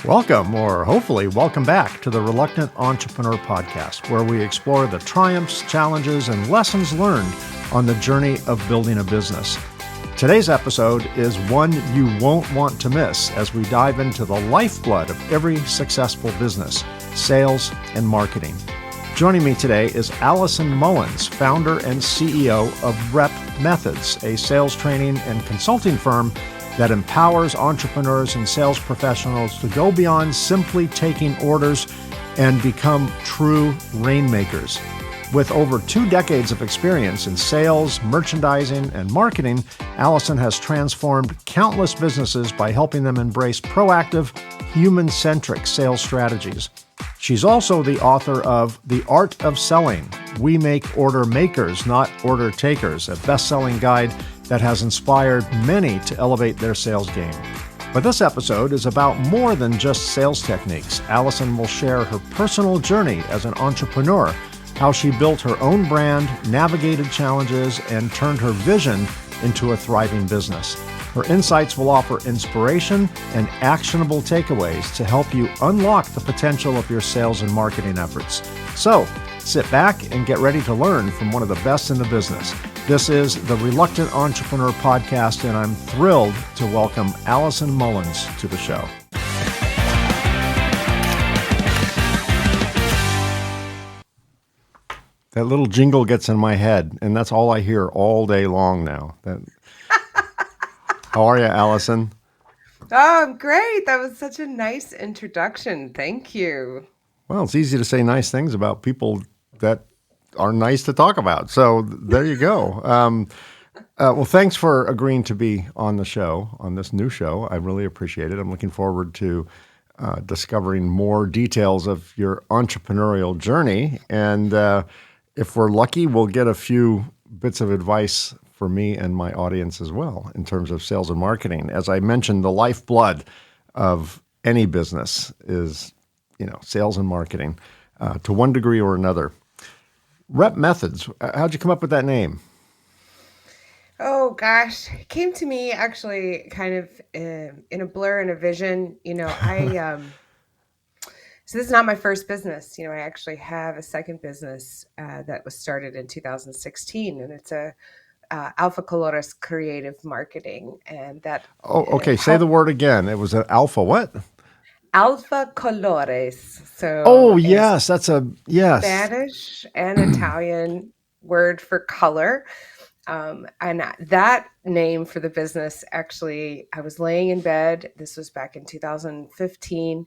Welcome, or hopefully welcome back to the Reluctant Entrepreneur Podcast, where we explore the triumphs, challenges, and lessons learned on the journey of building a business. Today's episode is one you won't want to miss as we dive into the lifeblood of every successful business, sales and marketing. Joining me today is Alison Mullins, founder and CEO of Rep Methods, a sales training and consulting firm that empowers entrepreneurs and sales professionals to go beyond simply taking orders and become true rainmakers. With over 2 decades of experience in sales, merchandising, and marketing, Allison has transformed countless businesses by helping them embrace proactive, human-centric sales strategies. She's also the author of The Art of Selling. We make order makers, not order takers, a best-selling guide that has inspired many to elevate their sales game. But this episode is about more than just sales techniques. Allison will share her personal journey as an entrepreneur, how she built her own brand, navigated challenges, and turned her vision into a thriving business. Her insights will offer inspiration and actionable takeaways to help you unlock the potential of your sales and marketing efforts. So, sit back and get ready to learn from one of the best in the business. This is the Reluctant Entrepreneur Podcast, and I'm thrilled to welcome Alison Mullins to the show. That little jingle gets in my head, and that's all I hear all day long now. How are you, Allison? Oh, I'm great. That was such a nice introduction. Thank you. Well, it's easy to say nice things about people that are nice to talk about. So there you go. Well, thanks for agreeing to be on the show, on this new show. I really appreciate it. I'm looking forward to discovering more details of your entrepreneurial journey. And if we're lucky, we'll get a few bits of advice for me and my audience as well in terms of sales and marketing. As I mentioned, the lifeblood of any business is, sales and marketing to one degree or another. Rep Methods, how'd you come up with that name? Oh gosh, it came to me actually kind of in a blur and a vision. So this is not my first business. I actually have a second business that was started in 2016, and it's a Alpha Colores creative marketing, and that. Oh, okay. Say the word again. It was an alpha what? Alpha Colores. Oh, So it's yes. Yes. Spanish and Italian word for color. And that name for the business, actually, I was laying in bed. This was back in 2015.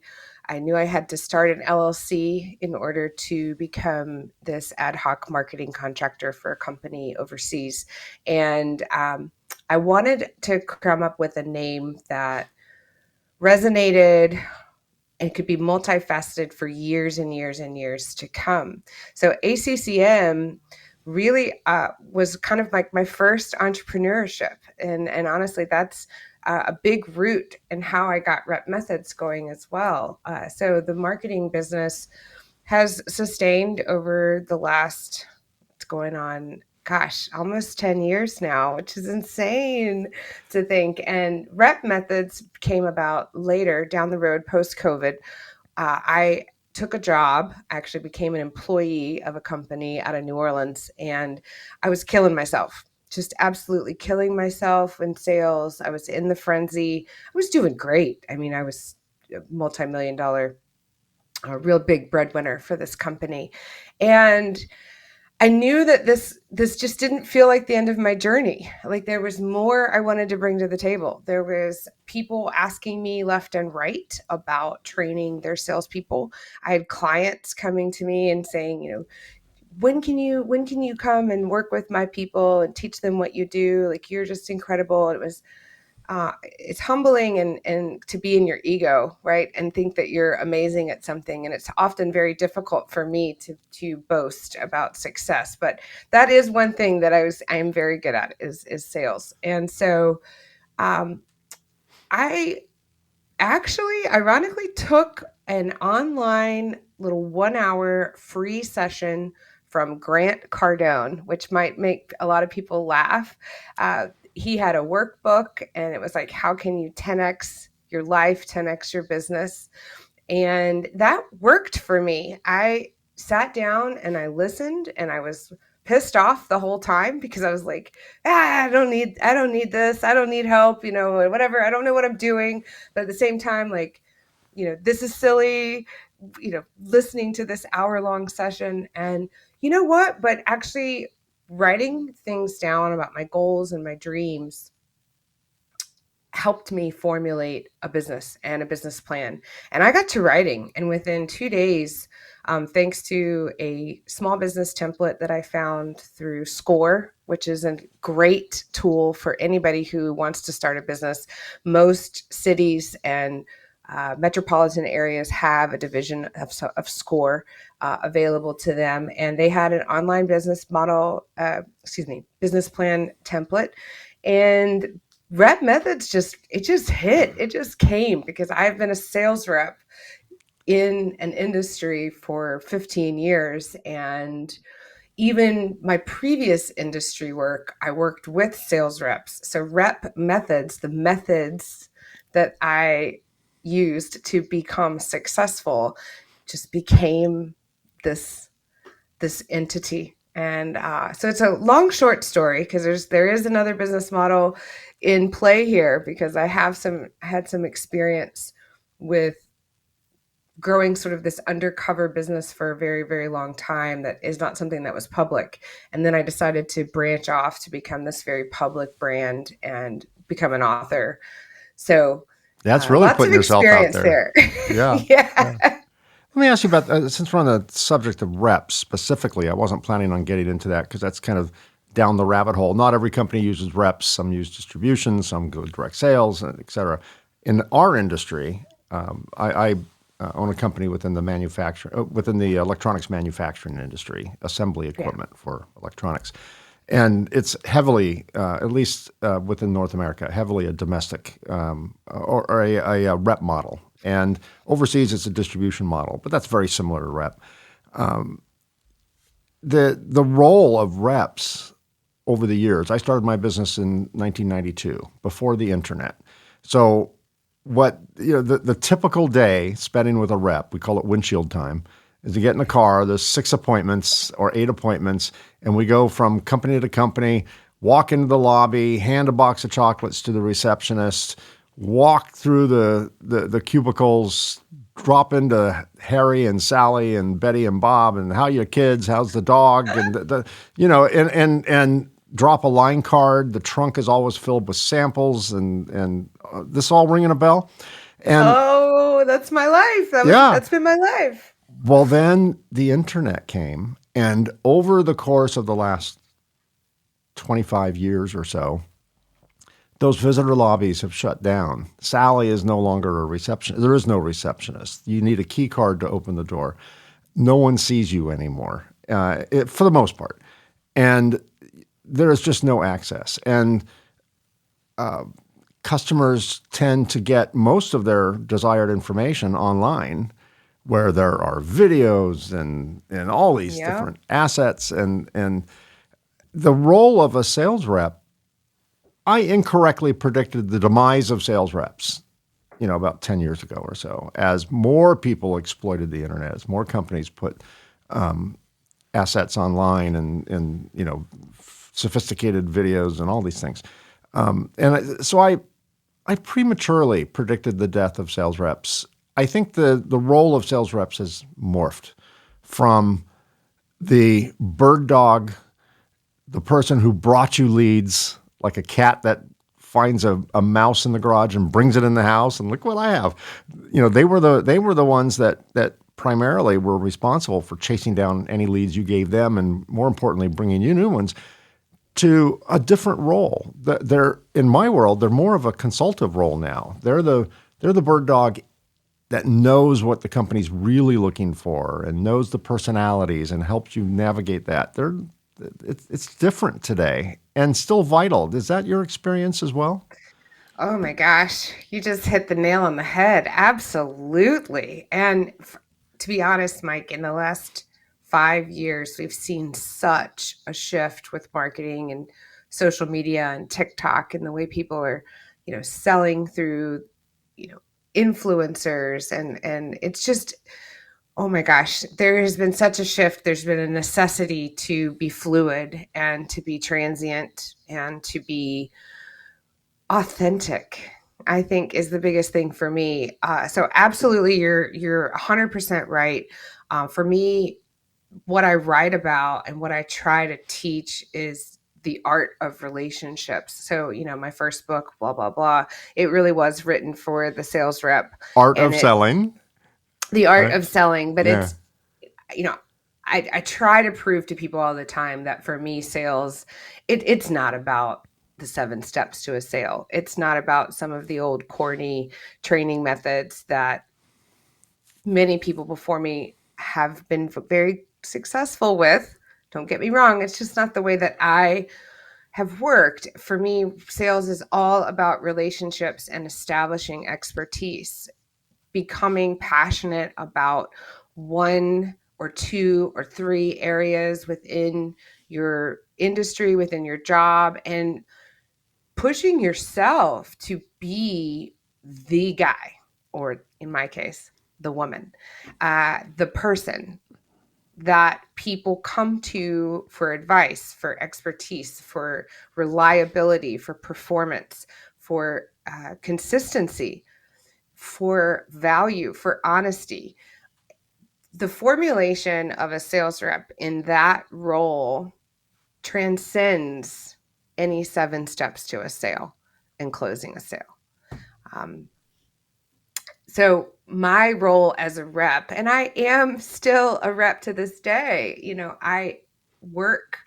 I knew I had to start an LLC in order to become this ad hoc marketing contractor for a company overseas. And I wanted to come up with a name that resonated and could be multifaceted for years and years and years to come. So ACCM really was kind of like my first entrepreneurship. And honestly, that's a big root in how I got Rep Methods going as well. So the marketing business has sustained over the last, it's going on, almost 10 years now, which is insane to think. And Rep Methods came about later down the road post-COVID. I took a job, actually became an employee of a company out of New Orleans, and I was killing myself, just absolutely killing myself in sales. I was in the frenzy. I was doing great. I mean, I was a multi-million dollar, a real big breadwinner for this company. And I knew that this just didn't feel like the end of my journey. Like there was more I wanted to bring to the table. There was people asking me left and right about training their salespeople. I had clients coming to me and saying, when can you come and work with my people and teach them what you do? Like you're just incredible. It was it's humbling and to be in your ego, right? And think that you're amazing at something. And it's often very difficult for me to boast about success. But that is one thing that I am very good at is sales. And so I actually ironically took an online little 1-hour free session from Grant Cardone, which might make a lot of people laugh. He had a workbook and it was like, how can you 10x your life, 10x your business. And that worked for me. I sat down and I listened, and I was pissed off the whole time because I was like, I don't need this. I don't need help, whatever. I don't know what I'm doing. But at the same time, like, this is silly, listening to this hour-long session. And you know what? But actually writing things down about my goals and my dreams helped me formulate a business and a business plan. And I got to writing, and within 2 days, thanks to a small business template that I found through Score, which is a great tool for anybody who wants to start a business. Most cities and metropolitan areas have a division of Score available to them, and they had an online business business plan template. And rep methods just hit. It just came because I've been a sales rep in an industry for 15 years. And even my previous industry work, I worked with sales reps. So rep methods, the methods that I used to become successful, just became this entity. And so it's a long, short story because there is another business model in play here, because I had some experience with growing sort of this undercover business for a very, very long time that is not something that was public. And then I decided to branch off to become this very public brand and become an author. So That's really lots of putting yourself out experience there. Yeah. Yeah. Let me ask you about, since we're on the subject of reps specifically, I wasn't planning on getting into that because that's kind of down the rabbit hole. Not every company uses reps. Some use distribution, some go direct sales, et cetera. In our industry, I own a company within the electronics manufacturing industry, assembly equipment for electronics. And it's heavily, at least within North America, heavily a domestic or a rep model. And overseas, it's a distribution model, but that's very similar to rep. The role of reps over the years, I started my business in 1992, before the internet. So the typical day spending with a rep, we call it windshield time, is to get in a car, there's 6 appointments or 8 appointments, and we go from company to company, walk into the lobby, hand a box of chocolates to the receptionist, walk through the cubicles, drop into Harry and Sally and Betty and Bob and how your kids, how's the dog, and and drop a line card. The trunk is always filled with samples, and this all ringing a bell. And that's my life. That's been my life. Well, then the internet came, and over the course of the last 25 years or so, those visitor lobbies have shut down. Sally is no longer a receptionist. There is no receptionist. You need a key card to open the door. No one sees you anymore, for the most part. And there is just no access. And customers tend to get most of their desired information online, where there are videos and all these different assets. And the role of a sales rep, I incorrectly predicted the demise of sales reps, about 10 years ago or so, as more people exploited the internet, as more companies put assets online and sophisticated videos and all these things. So I prematurely predicted the death of sales reps. I think the role of sales reps has morphed from the bird dog, the person who brought you leads, like a cat that finds a mouse in the garage and brings it in the house, and look what I have. They were the ones that primarily were responsible for chasing down any leads you gave them, and more importantly, bringing you new ones, to a different role. They're, in my world, they're more of a consultative role now. They're the bird dog that knows what the company's really looking for and knows the personalities and helps you navigate that. It's different today and still vital. Is that your experience as well? Oh my gosh, you just hit the nail on the head. Absolutely. And to be honest, Mike, in the last 5 years, we've seen such a shift with marketing and social media and TikTok and the way people are, selling through influencers, and it's just, oh my gosh, there has been such a shift. There's been a necessity to be fluid and to be transient and to be authentic, I think, is the biggest thing for me. So absolutely, you're 100% right. For me, what I write about and what I try to teach is the art of relationships. So, my first book, blah, blah, blah, it really was written for the sales rep, Art and of selling, the art right? of selling. But Yeah. it's, you know, I try to prove to people all the time that for me, sales, it's not about the 7 steps to a sale. It's not about some of the old corny training methods that many people before me have been very successful with. Don't get me wrong, it's just not the way that I have worked. For me, sales is all about relationships and establishing expertise, becoming passionate about one or two or three areas within your industry, within your job, and pushing yourself to be the guy, or in my case, the woman, the person that people come to for advice, for expertise, for reliability, for performance, for consistency, for value, for honesty. The formulation of a sales rep in that role transcends any 7 steps to a sale and closing a sale. Um, so my role as a rep, and I am still a rep to this day, I work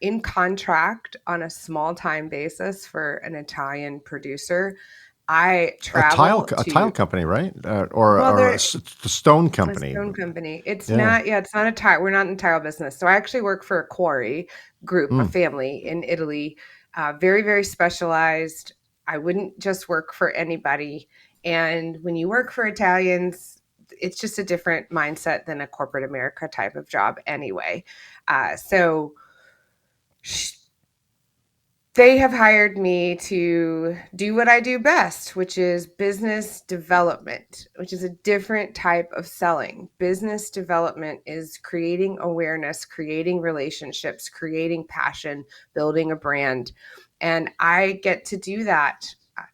in contract on a small time basis for an Italian producer. I travel A to, tile company, right? Or well, or they're a stone a company. stone company. It's Yeah. not, yeah, it's not a tile. We're not in the tile business. So I actually work for a quarry group, a Mm. family in Italy, very, very specialized. I wouldn't just work for anybody. And when you work for Italians, it's just a different mindset than a corporate America type of job anyway. So they have hired me to do what I do best, which is business development, which is a different type of selling. Business development is creating awareness, creating relationships, creating passion, building a brand. And I get to do that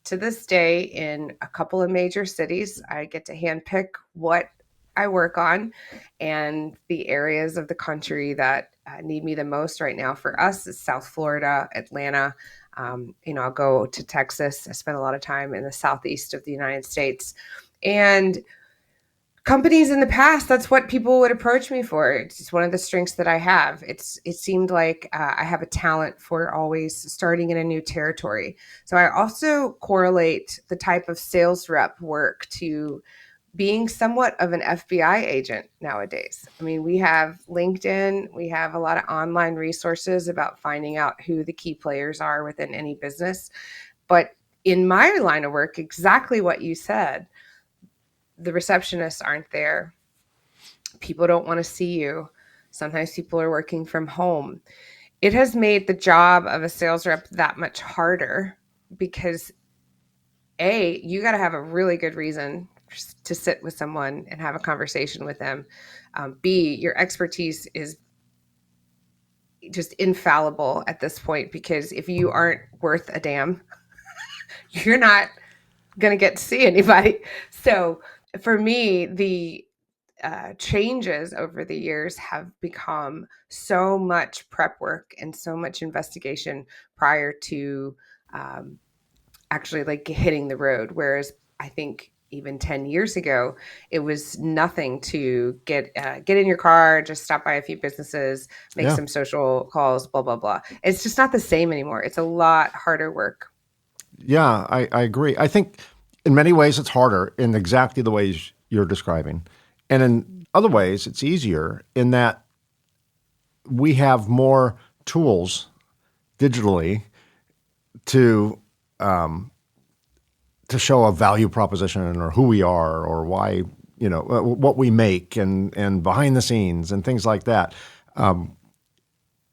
to this day in a couple of major cities. I get to handpick what I work on, and the areas of the country that need me the most right now for us is South Florida, Atlanta. I'll go to Texas. I spent a lot of time in the southeast of the United States. And companies in the past, that's what people would approach me for. It's just one of the strengths that I have. It seemed like I have a talent for always starting in a new territory. So I also correlate the type of sales rep work to being somewhat of an FBI agent nowadays. I mean, we have LinkedIn, we have a lot of online resources about finding out who the key players are within any business. But in my line of work, exactly what you said, the receptionists aren't there. People don't want to see you. Sometimes people are working from home. It has made the job of a sales rep that much harder because you got to have a really good reason to sit with someone and have a conversation with them. B, your expertise is just infallible at this point, because if you aren't worth a damn, you're not going to get to see anybody. So for me, the changes over the years have become so much prep work and so much investigation prior to actually like hitting the road. Whereas I think even 10 years ago, it was nothing to get in your car, just stop by a few businesses, make Yeah. some social calls, blah, blah, blah. It's just not the same anymore. It's a lot harder work. Yeah, I agree. I think in many ways it's harder in exactly the ways you're describing. And in other ways, it's easier in that we have more tools digitally to to show a value proposition or who we are or why, what we make and behind the scenes and things like that.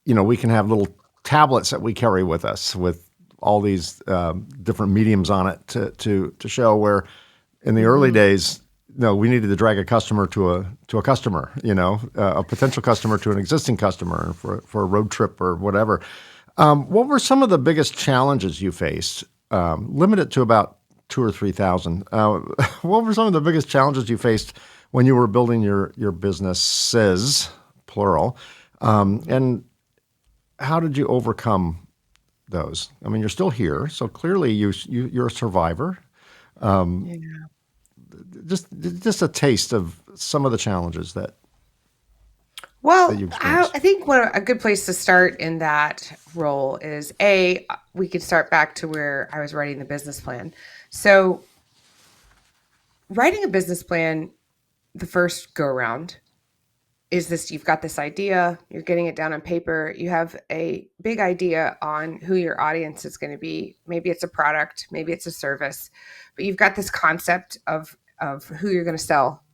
We can have little tablets that we carry with us with all these different mediums on it to show where in the early days, no, we needed to drag a customer to a customer, a potential customer to an existing customer for a road trip or whatever. What were some of the biggest challenges you faced? Limited to about 2,000 or 3,000. What were some of the biggest challenges you faced when you were building your businesses, plural, and how did you overcome those? I mean, you're still here, so clearly you're a survivor. Yeah. Just a taste of some of the challenges that Well, you've I experienced. think a good place to start in that role is we could start back to where I was writing the business plan. So, writing a business plan, the first go around is this: you've got this idea, you're getting it down on paper, you have a big idea on who your audience is going to be. Maybe it's a product, maybe it's a service, but you've got this concept of who you're going to sell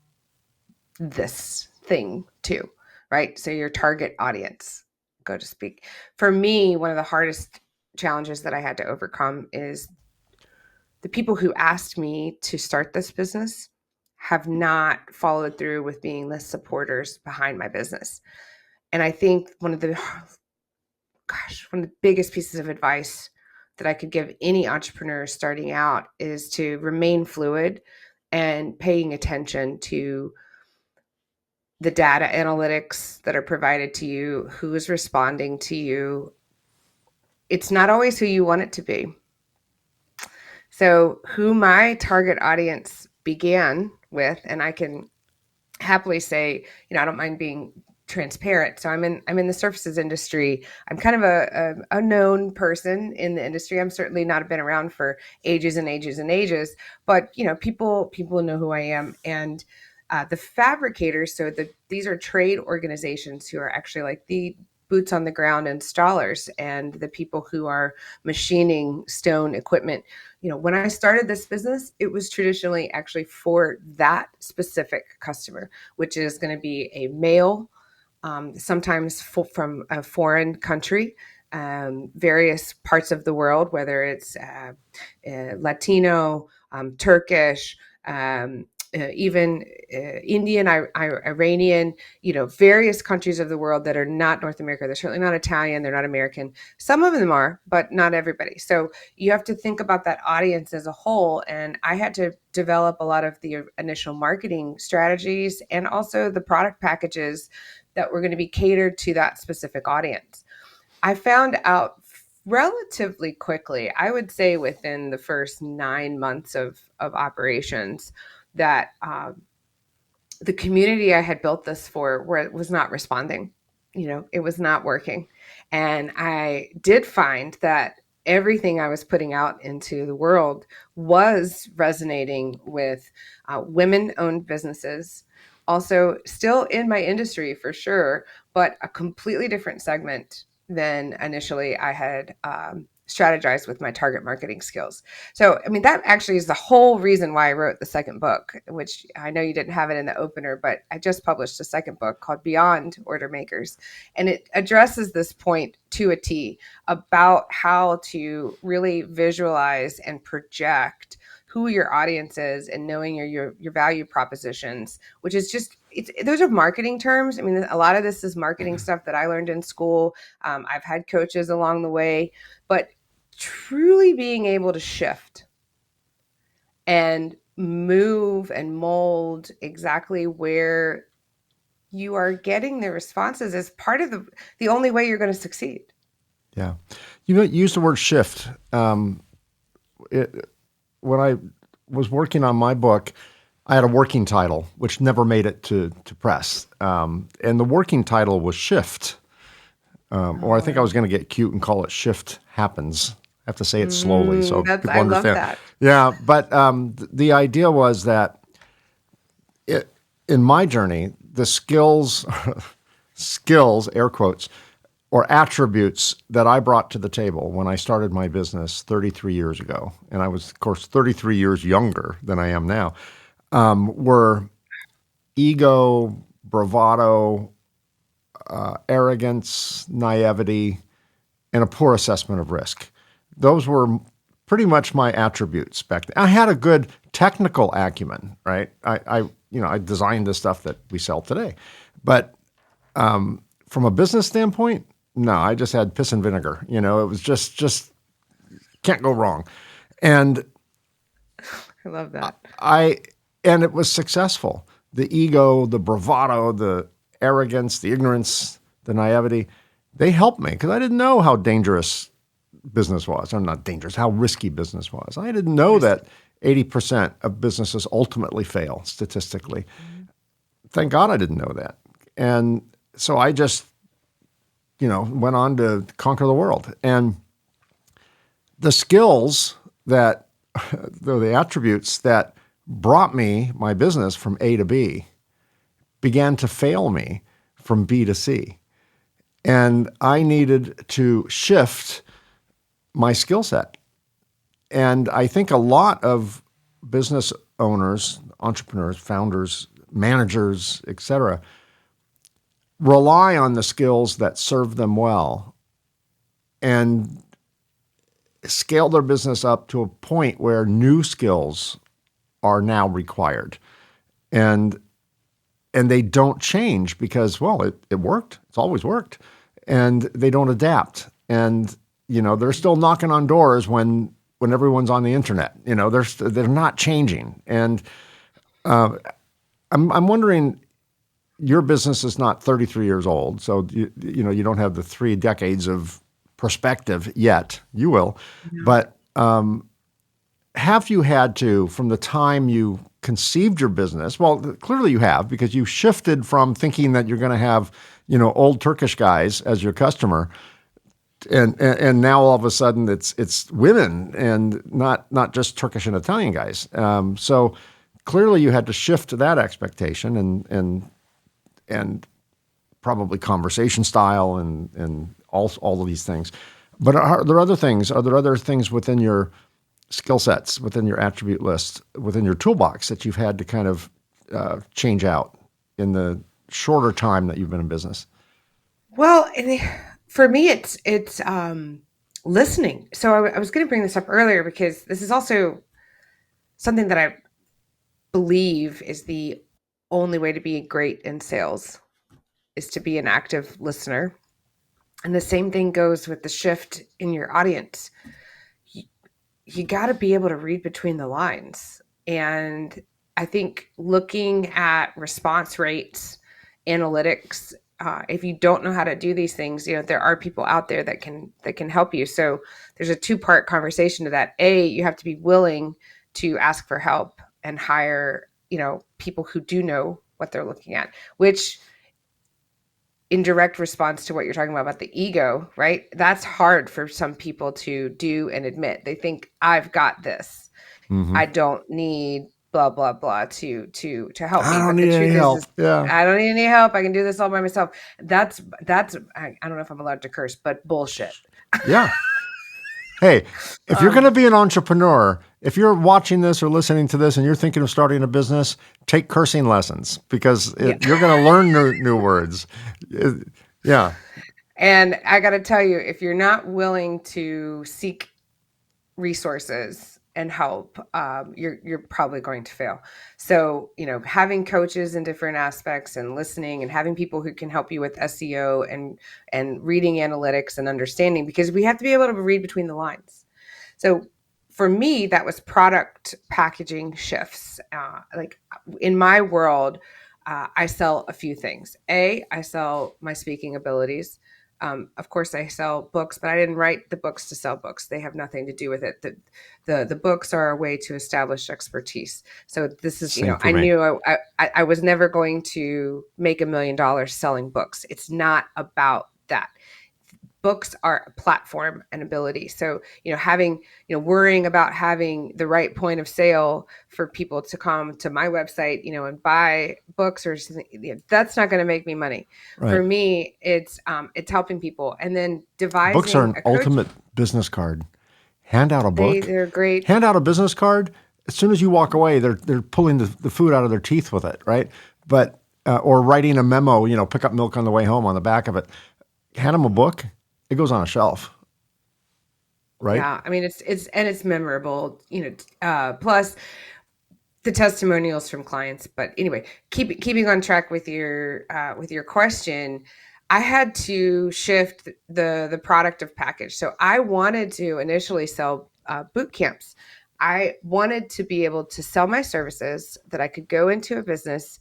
this thing to, right? So your target audience, go to speak. For me, one of the hardest challenges that I had to overcome is the people who asked me to start this business have not followed through with being the supporters behind my business. And I think one of the biggest pieces of advice that I could give any entrepreneur starting out is to remain fluid and paying attention to the data analytics that are provided to you, who is responding to you. It's not always who you want it to be. So who my target audience began with, and I can happily say, I don't mind being transparent. So I'm in the services industry. I'm kind of a known person in the industry. I'm certainly not been around for ages and ages and ages, but people know who I am. And the fabricators, so these are trade organizations who are actually like the boots on the ground installers and the people who are machining stone equipment. When I started this business, it was traditionally actually for that specific customer, which is going to be a male, sometimes from a foreign country, various parts of the world, whether it's Latino, Turkish, even Indian, Iranian, various countries of the world that are not North America. They're certainly not Italian. They're not American. Some of them are, but not everybody. So you have to think about that audience as a whole. And I had to develop a lot of the initial marketing strategies and also the product packages that were going to be catered to that specific audience. I found out relatively quickly, I would say within the first 9 months of operations, that the community I had built this for was not responding. It was not working. And I did find that everything I was putting out into the world was resonating with women-owned businesses, also still in my industry for sure, but a completely different segment than initially I had strategized with my target marketing skills. So, that actually is the whole reason why I wrote the second book, which I know you didn't have it in the opener, but I just published a second book called Beyond Order Makers. And it addresses this point to a T about how to really visualize and project who your audience is and knowing your value propositions, which is just, those are marketing terms. A lot of this is marketing stuff that I learned in school. I've had coaches along the way, but truly being able to shift and move and mold exactly where you are getting the responses is part of the only way you're going to succeed. Yeah. You used the word shift. When I was working on my book, I had a working title, which never made it to press. And the working title was Shift. Or I think I was going to get cute and call it Shift Happens. I have to say it slowly so people I love understand. that. Yeah, but the idea was that in my journey, the skills, air quotes, or attributes that I brought to the table when I started my business 33 years ago, and I was, of course, 33 years younger than I am now, were ego, bravado, arrogance, naivety, and a poor assessment of risk. those were pretty much my attributes back then. I had a good technical acumen, right? I designed the stuff that we sell today. But from a business standpoint, no, I just had piss and vinegar. It was just can't go wrong. And I love that. And it was successful. The ego, the bravado, the arrogance, the ignorance, the naivety, they helped me because I didn't know how dangerous business was. Or not dangerous, how risky business was. I didn't know that 80% of businesses ultimately fail statistically. Thank God I didn't know that. And so I just, went on to conquer the world. And the skills the attributes that brought me my business from A to B began to fail me from B to C. And I needed to shift my skill set. And I think a lot of business owners, entrepreneurs, founders, managers, et cetera, rely on the skills that serve them well and scale their business up to a point where new skills are now required. And they don't change because, well, it worked. It's always worked. And they don't adapt. And, they're still knocking on doors when everyone's on the internet. They're not changing. And I'm wondering, your business is not 33 years old, so you don't have the 3 decades of perspective yet. You will. Yeah. But have you had to, from the time you conceived your business, well, clearly you have, because you shifted from thinking that you're going to have, old Turkish guys as your customer, and now all of a sudden it's women and not just Turkish and Italian guys. So clearly you had to shift to that expectation and probably conversation style and all of these things. But are there other things? Are there other things within your skill sets, within your attribute list, within your toolbox that you've had to kind of change out in the shorter time that you've been in business? Well, for me, it's listening. So I was going to bring this up earlier because this is also something that I believe is the only way to be great in sales is to be an active listener. And the same thing goes with the shift in your audience. You got to be able to read between the lines. And I think looking at response rates, analytics, if you don't know how to do these things, there are people out there that can help you. So there's a 2-part conversation to that. A, you have to be willing to ask for help and hire, people who do know what they're looking at, which in direct response to what you're talking about the ego, right? That's hard for some people to do and admit. They think, I've got this. Mm-hmm. I don't need blah, blah, blah to help me. I don't need any help. Yeah. I don't need any help. I can do this all by myself. That's I don't know if I'm allowed to curse, but bullshit. Yeah. Hey, if you're going to be an entrepreneur, if you're watching this or listening to this and you're thinking of starting a business, take cursing lessons because you're going to learn new words. Yeah. And I got to tell you, if you're not willing to seek resources and help, you're probably going to fail. So, having coaches in different aspects and listening and having people who can help you with SEO and reading analytics and understanding, because we have to be able to read between the lines. So for me, that was product packaging shifts. Like in my world, I sell a few things. I sell my speaking abilities. Of course, I sell books, but I didn't write the books to sell books. They have nothing to do with it. The books are a way to establish expertise. So this is, I knew I was never going to make $1 million selling books. It's not about that. Books are a platform and ability. So, worrying about having the right point of sale for people to come to my website, and buy books or something, that's not going to make me money. Right. For me, it's helping people. And then devising books are an ultimate business card. Hand out a book. They're great. Hand out a business card. As soon as you walk away, they're pulling the food out of their teeth with it, right? But or writing a memo, pick up milk on the way home on the back of it. Hand them a book. It goes on a shelf. right? Yeah. I mean, it's memorable, plus the testimonials from clients. But anyway, keeping on track with your question, I had to shift the product of package. So I wanted to initially sell boot camps. I wanted to be able to sell my services that I could go into a business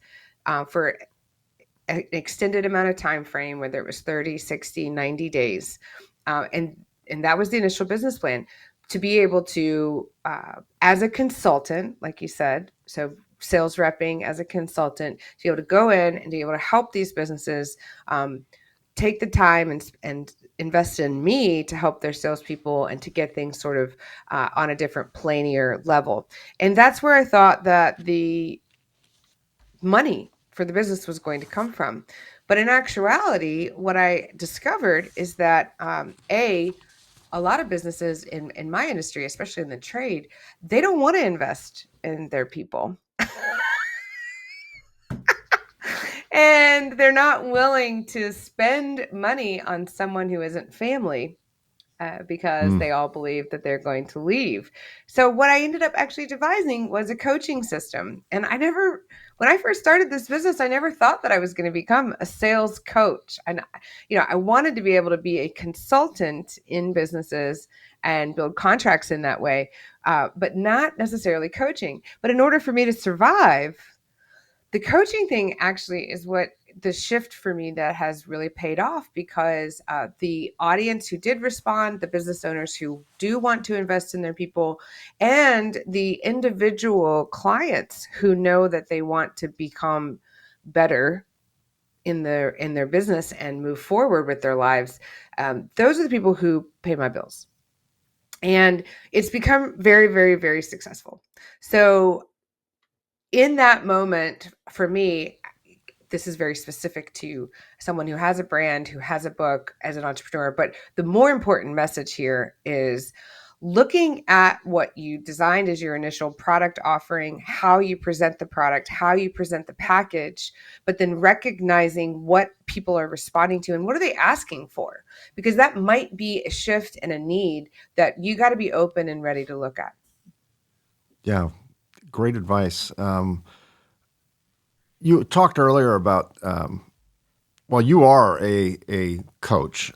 for an extended amount of time frame, whether it was 30, 60, 90 days. And that was the initial business plan, to be able to, as a consultant, like you said, so sales repping as a consultant, to be able to go in and be able to help these businesses take the time and invest in me to help their salespeople and to get things sort of on a different planier level. And that's where I thought that the money for the business was going to come from. But in actuality, what I discovered is that a lot of businesses in my industry, especially in the trade, they don't want to invest in their people. And they're not willing to spend money on someone who isn't family, because Mm. they all believe that they're going to leave. So what I ended up actually devising was a coaching system. And when I first started this business, I never thought that I was going to become a sales coach. And, I wanted to be able to be a consultant in businesses and build contracts in that way, but not necessarily coaching. But in order for me to survive, the coaching thing actually is what the shift for me that has really paid off, because the audience who did respond, the business owners who do want to invest in their people, and the individual clients who know that they want to become better in their business and move forward with their lives, those are the people who pay my bills. And it's become very, very, very successful. So in that moment, for me, this is very specific to someone who has a brand, who has a book, as an entrepreneur. But the more important message here is looking at what you designed as your initial product offering, how you present the product, how you present the package, but then recognizing what people are responding to and what are they asking for, because that might be a shift and a need that you got to be open and ready to look at. Yeah, great advice. You talked earlier about, well, you are a coach.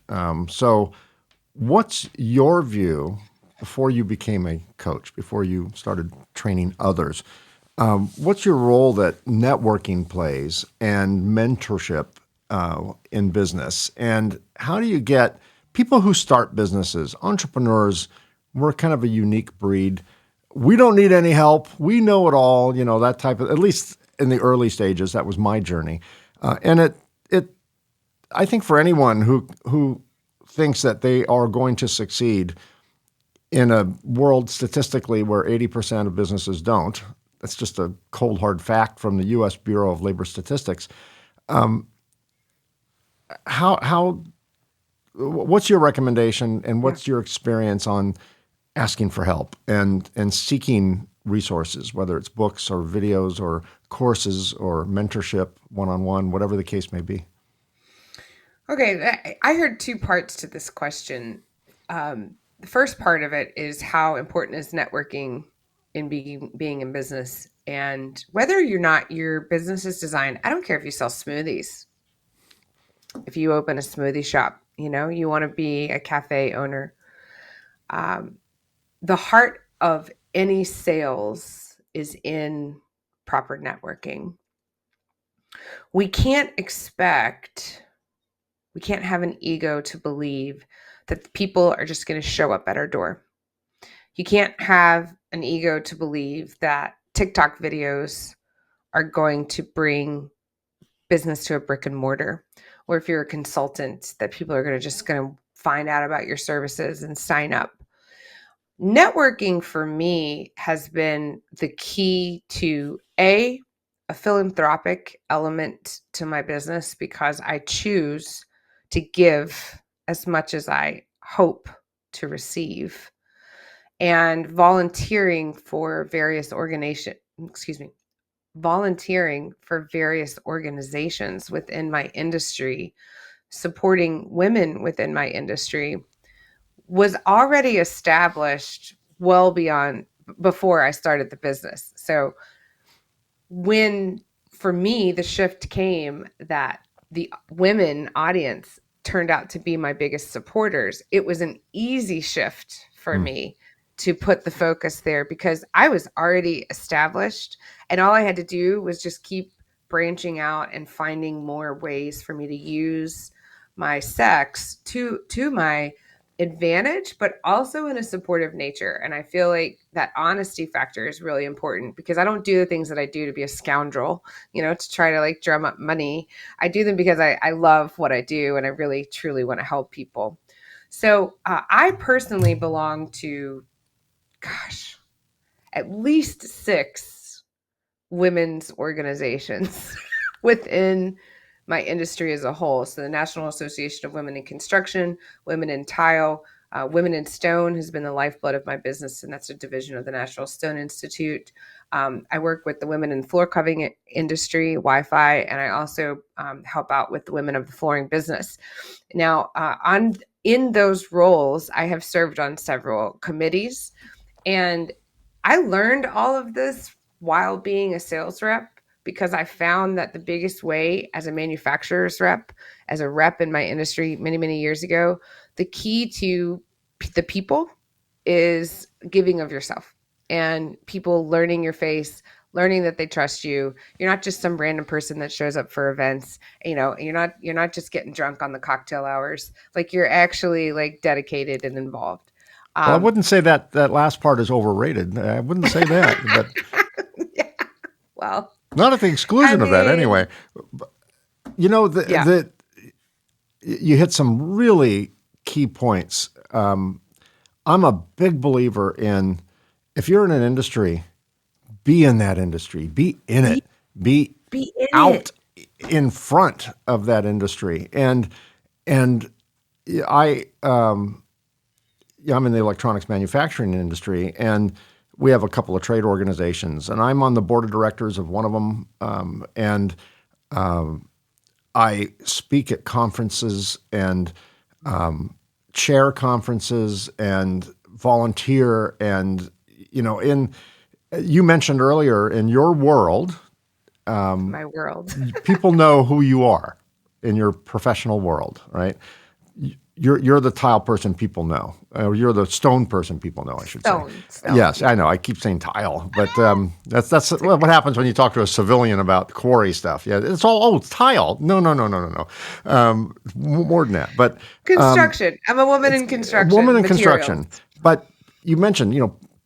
So, what's your view before you became a coach, before you started training others? What's your role that networking plays and mentorship in business? And how do you get people who start businesses, entrepreneurs? We're kind of a unique breed. We don't need any help. We know it all. That type of. At least in the early stages, that was my journey, and it. I think for anyone who thinks that they are going to succeed in a world statistically where 80% of businesses don't. That's just a cold, hard fact from the U.S. Bureau of Labor Statistics. How what's your recommendation and Yeah. what's your experience on asking for help and seeking resources, whether it's books or videos or courses or mentorship, one-on-one, whatever the case may be? Okay, I heard two parts to this question. The first part of it is how important is networking in being in business, and whether you're not your business is designed. I don't care if you sell smoothies, if you open a smoothie shop, you want to be a cafe owner. Um, the heart of any sales is in proper networking. We can't expect We can't have an ego to believe that people are just going to show up at our door. You can't have an ego to believe that TikTok videos are going to bring business to a brick and mortar. Or if you're a consultant, that people are going to find out about your services and sign up. Networking for me has been the key to a philanthropic element to my business, because I choose to give as much as I hope to receive, and volunteering for various organizations within my industry, supporting women within my industry was already established well beyond before I started the business. So when, for me, the shift came that the women audience turned out to be my biggest supporters, it was an easy shift for me to put the focus there because I was already established and all I had to do was just keep branching out and finding more ways for me to use my sex to my advantage, but also in a supportive nature. And I feel like that honesty factor is really important because I don't do the things that I do to be a scoundrel, to try to like drum up money. I do them because I love what I do and I really, truly want to help people. So I personally belong to, at least 6 women's organizations within my industry as a whole. So the National Association of Women in Construction, Women in Tile, Women in Stone has been the lifeblood of my business, and that's a division of the National Stone Institute. I work with the women in floor covering industry, Wi-Fi, and I also help out with the women of the flooring business. Now, in those roles, I have served on several committees, and I learned all of this while being a sales rep because I found that the biggest way as a manufacturer's rep, as a rep in my industry many, many years ago, the key to the people is giving of yourself and people learning your face, learning that they trust you. You're not just some random person that shows up for events. You're not just getting drunk on the cocktail hours. Like you're actually like dedicated and involved. Well, I wouldn't say that last part is overrated. I wouldn't say that, but Yeah. Well, not at the exclusion of that anyway. Yeah. You hit some really key points. I'm a big believer in if you're in an industry, be in that industry, be in it, be in out in front of that industry. And I'm in the electronics manufacturing industry, and we have a couple of trade organizations, and I'm on the board of directors of one of them. I speak at conferences and chair conferences and volunteer. And, you mentioned earlier in your world, my world. people know who you are in your professional world, right? You're the tile person people know. You're the stone person people know, I should say. Stone. Yes, I know. I keep saying tile, but that's what happens when you talk to a civilian about quarry stuff. Yeah, it's all it's tile. No. More than that. But Construction. I'm a woman in construction. A woman in materials. construction. But you mentioned,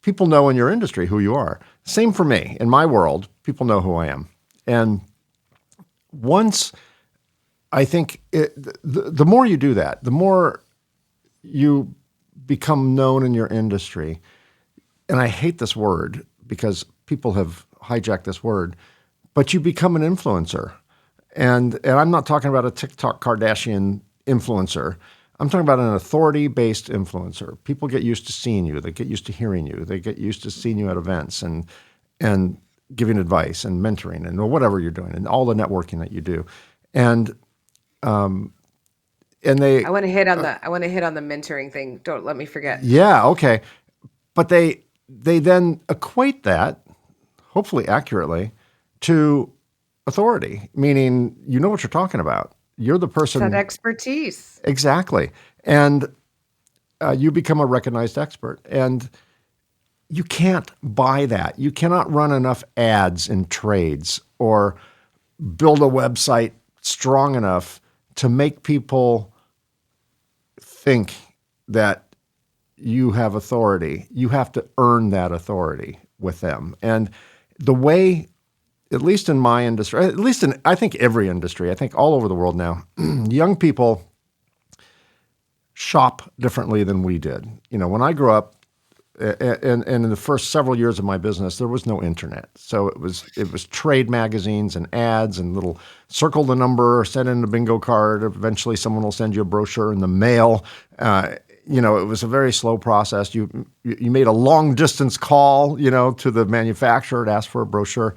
people know in your industry who you are. Same for me. In my world, people know who I am. And once I think the more you do that, the more you become known in your industry. And I hate this word because people have hijacked this word, but you become an influencer. And I'm not talking about a TikTok Kardashian influencer. I'm talking about an authority-based influencer. People get used to seeing you. They get used to hearing you. They get used to seeing you at events and giving advice and mentoring and whatever you're doing and all the networking that you do. And they. I want to hit on the mentoring thing. Don't let me forget. Yeah. Okay. But they then equate that, hopefully accurately, to authority, meaning you know what you're talking about. You're the person. It's that expertise. Exactly. And you become a recognized expert. And you can't buy that. You cannot run enough ads in trades or build a website strong enough to make people think that you have authority. You have to earn that authority with them. And the way, at least in my industry, at least in, I think every industry, I think all over the world now, young people shop differently than we did. When I grew up, and in the first several years of my business, there was no internet. So it was trade magazines and ads and little circle the number, send in a bingo card. Eventually someone will send you a brochure in the mail. It was a very slow process. You made a long distance call, to the manufacturer to ask for a brochure.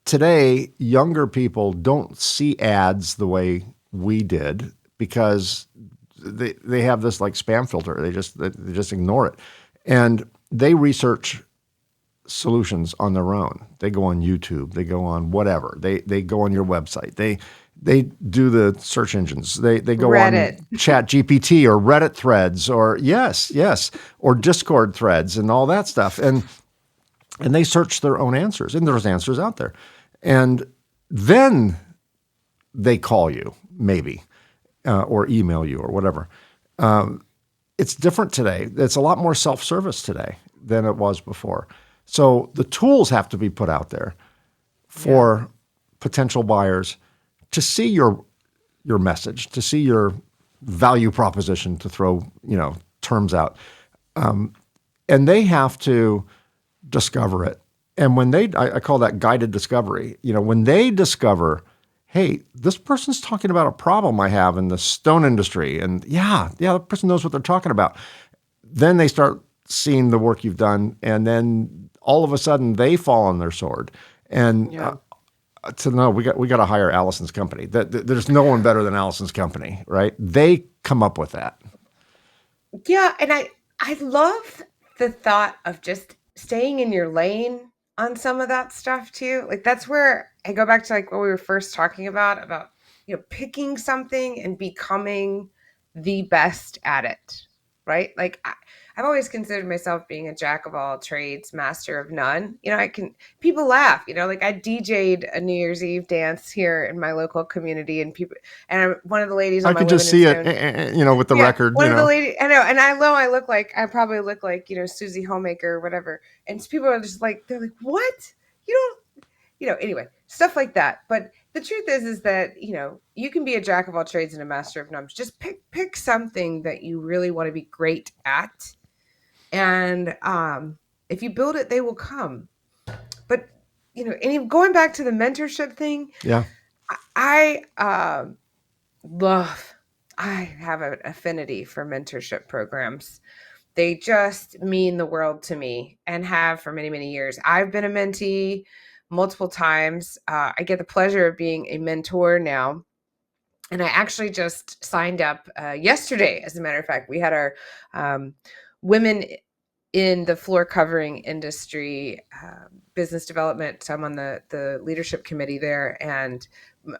Today, younger people don't see ads the way we did because they have this like spam filter. They just ignore it, and they research solutions on their own. They go on YouTube. They go on whatever. They go on your website. They do the search engines. They go Reddit. on Chat GPT or Reddit threads or yes, or Discord threads and all that stuff. And they search their own answers, and there's answers out there. And then they call you, maybe, or email you or whatever. It's different today. It's a lot more self-service today than it was before. So the tools have to be put out there for potential buyers to see your message, to see your value proposition, to throw terms out, and they have to discover it. And when I call that guided discovery. When they discover, hey, this person's talking about a problem I have in the stone industry, and the person knows what they're talking about. Then they start seeing the work you've done, and then all of a sudden they fall on their sword. And to know we got to hire Allison's company. There's no one better than Allison's company, right? They come up with that. Yeah, and I love the thought of just staying in your lane on some of that stuff too. Like that's where I go back to like what we were first talking about picking something and becoming the best at it, right? Like I've always considered myself being a jack of all trades, master of none. People laugh, like I DJ'd a New Year's Eve dance here in my local community, and one of the ladies on I my could just see it, with the record. One of the ladies, I know, and I probably look like Susie Homemaker or whatever, and people are just like, they're like, what? You don't, anyway, stuff like that. But the truth is that you can be a jack of all trades and a master of none. Just pick something that you really want to be great at. And if you build it, they will come. But, and going back to the mentorship thing, I have an affinity for mentorship programs. They just mean the world to me and have for many, many years. I've been a mentee multiple times. I get the pleasure of being a mentor now. And I actually just signed up yesterday. As a matter of fact, we had our women in the floor covering industry business development. So I'm on the leadership committee there, and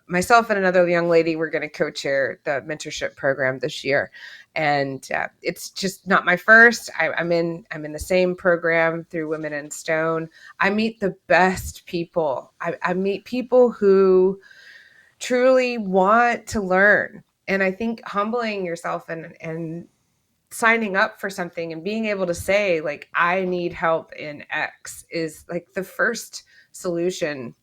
myself and another young lady, we're going to co-chair the mentorship program this year. And it's just not my first. I'm in the same program through Women in Stone. I meet the best people. I meet people who truly want to learn. And I think humbling yourself and signing up for something and being able to say, like, I need help in X is like the first solution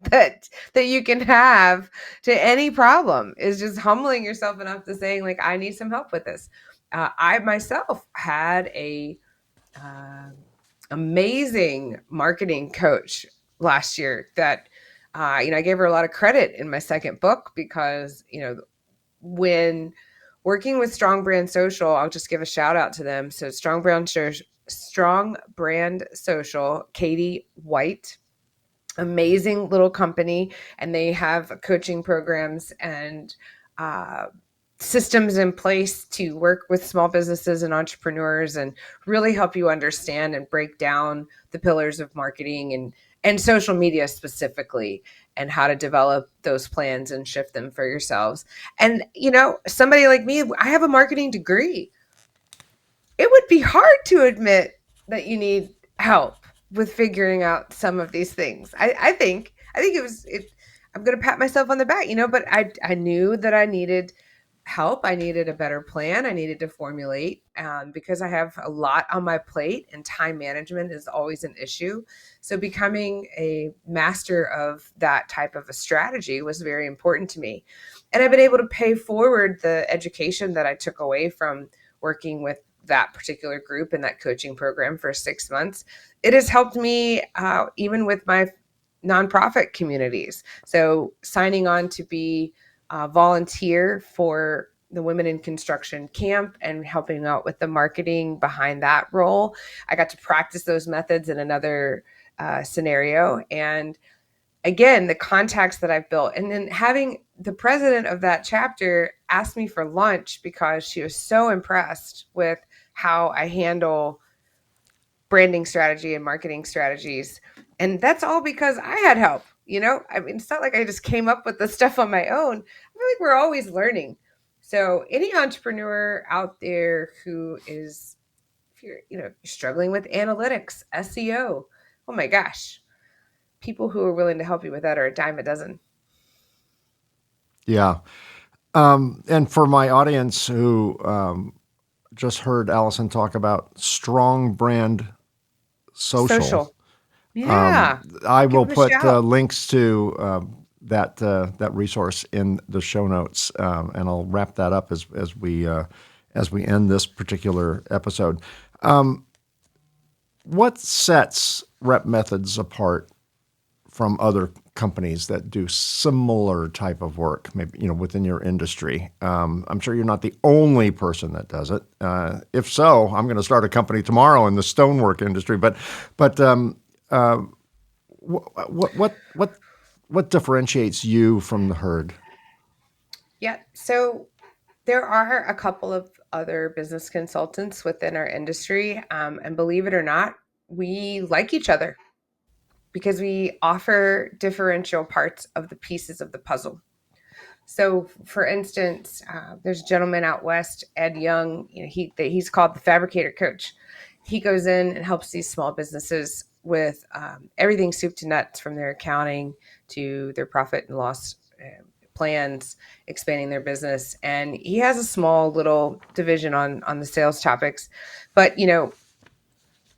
that you can have to any problem, is just humbling yourself enough to saying, like, I need some help with this. I myself had a amazing marketing coach last year that I gave her a lot of credit in my second book because when working with Strong Brand Social, I'll just give a shout out to them. So Strong Brand Social, Katie White, amazing little company, and they have coaching programs and systems in place to work with small businesses and entrepreneurs and really help you understand and break down the pillars of marketing and social media specifically, and how to develop those plans and shift them for yourselves. And, somebody like me, I have a marketing degree. It would be hard to admit that you need help with figuring out some of these things. I think I'm going to pat myself on the back, but I knew that I needed help. I needed a better plan. I needed to formulate because I have a lot on my plate, and time management is always an issue. So becoming a master of that type of a strategy was very important to me. And I've been able to pay forward the education that I took away from working with that particular group in that coaching program for 6 months. It has helped me even with my nonprofit communities. So signing on to be volunteer for the Women in Construction camp and helping out with the marketing behind that role. I got to practice those methods in another scenario, and again, the contacts that I've built, and then having the president of that chapter ask me for lunch because she was so impressed with how I handle branding strategy and marketing strategies. And that's all because I had help. I mean, it's not like I just came up with the stuff on my own. I feel like we're always learning. So any entrepreneur out there who is, if you're, struggling with analytics, SEO, oh my gosh, people who are willing to help you with that are a dime a dozen. Yeah. And for my audience who just heard Allison talk about strong brand social, Social. Yeah. I Give will them a put shout. links to that resource in the show notes, and I'll wrap that up as we end this particular episode. What sets Rep Methods apart from other companies that do similar type of work, maybe within your industry? I'm sure you're not the only person that does it. If so, I'm going to start a company tomorrow in the stonework industry. But what differentiates you from the herd? Yeah. So there are a couple of other business consultants within our industry. And believe it or not, we like each other because we offer differential parts of the pieces of the puzzle. So, for instance, there's a gentleman out west, Ed Young. He's called the fabricator coach. He goes in and helps these small businesses with everything soup to nuts, from their accounting to their profit and loss plans, expanding their business. And he has a small little division on the sales topics. But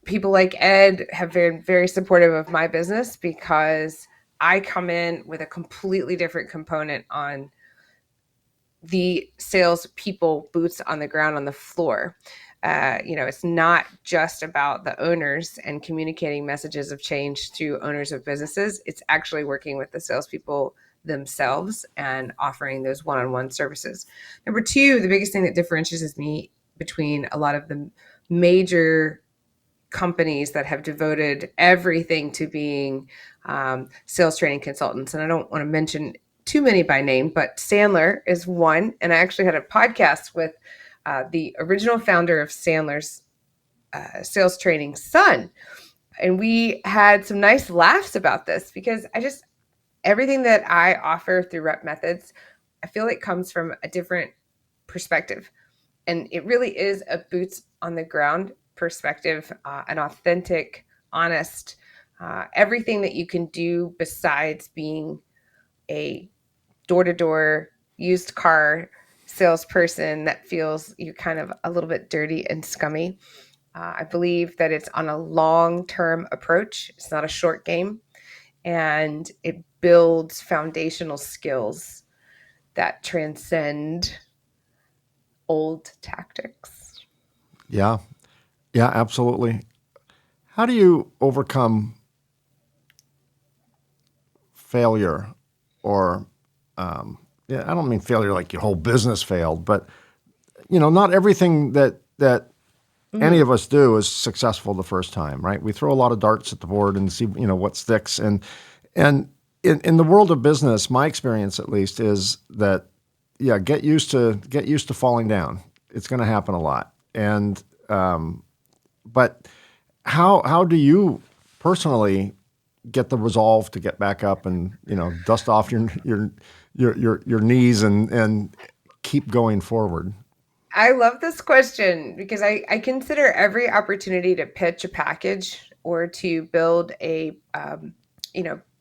people like Ed have been very supportive of my business because I come in with a completely different component on the sales people, boots on the ground on the floor. It's not just about the owners and communicating messages of change to owners of businesses. It's actually working with the salespeople themselves and offering those one-on-one services. Number two, the biggest thing that differentiates me between a lot of the major companies that have devoted everything to being sales training consultants, and I don't want to mention too many by name, but Sandler is one. And I actually had a podcast with the original founder of Sandler's sales training son. And we had some nice laughs about this because everything that I offer through Rep Methods, I feel like comes from a different perspective. And it really is a boots on the ground perspective, an authentic, honest, everything that you can do besides being a door-to-door used car salesperson that feels you kind of a little bit dirty and scummy. I believe that it's on a long-term approach. It's not a short game, and it builds foundational skills that transcend old tactics. Yeah, yeah, absolutely. How do you overcome failure, or I don't mean failure like your whole business failed, but not everything that any of us do is successful the first time, right? We throw a lot of darts at the board and see what sticks. And in the world of business, my experience at least is that get used to falling down. It's going to happen a lot. And but how do you personally get the resolve to get back up and dust off your knees and keep going forward? I love this question because I consider every opportunity to pitch a package or to build a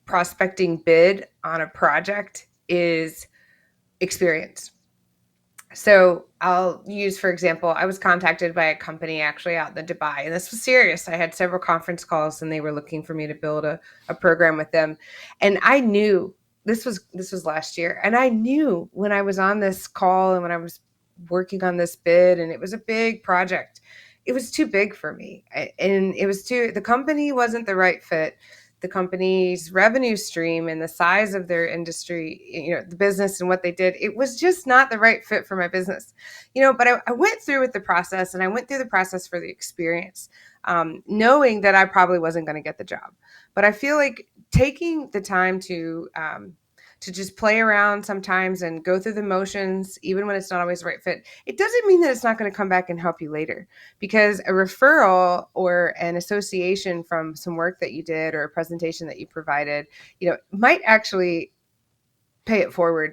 prospecting bid on a project is experience. So I'll use, for example, I was contacted by a company actually out in Dubai, and this was serious. I had several conference calls, and they were looking for me to build a program with them. And I knew this was last year, and I knew when I was on this call and when I was working on this bid, and it was a big project. It was too big for me, and the company wasn't the right fit. The company's revenue stream and the size of their industry, the business and what they did, it was just not the right fit for my business. But I went through with the process, and I went through the process for the experience, knowing that I probably wasn't going to get the job. But I feel like taking the time to just play around sometimes and go through the motions, even when it's not always the right fit, it doesn't mean that it's not going to come back and help you later, because a referral or an association from some work that you did or a presentation that you provided, might actually pay it forward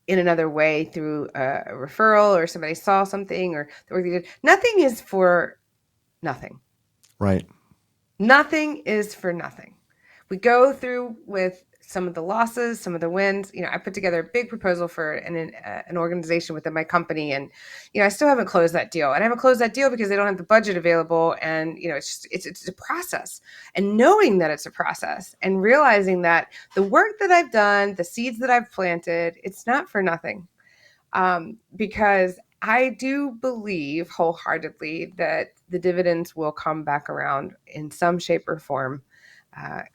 in another way through a referral, or somebody saw something, or the work you did. Nothing is for nothing. Right. Nothing is for nothing. We go through with some of the losses, some of the wins. I put together a big proposal for an organization within my company, and I still haven't closed that deal. And I haven't closed that deal because they don't have the budget available. And it's a process. And knowing that it's a process, and realizing that the work that I've done, the seeds that I've planted, it's not for nothing. Because I do believe wholeheartedly that the dividends will come back around in some shape or form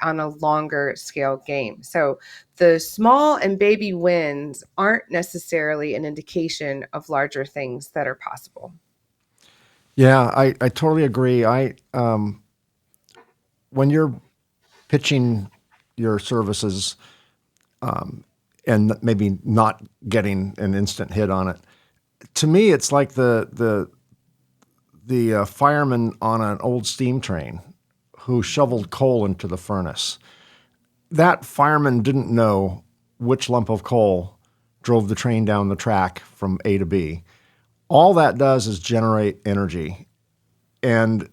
on a longer scale game. So the small and baby wins aren't necessarily an indication of larger things that are possible. Yeah, I totally agree. When you're pitching your services, and maybe not getting an instant hit on it, to me, it's like the fireman on an old steam train who shoveled coal into the furnace. That fireman didn't know which lump of coal drove the train down the track from A to B. All that does is generate energy. And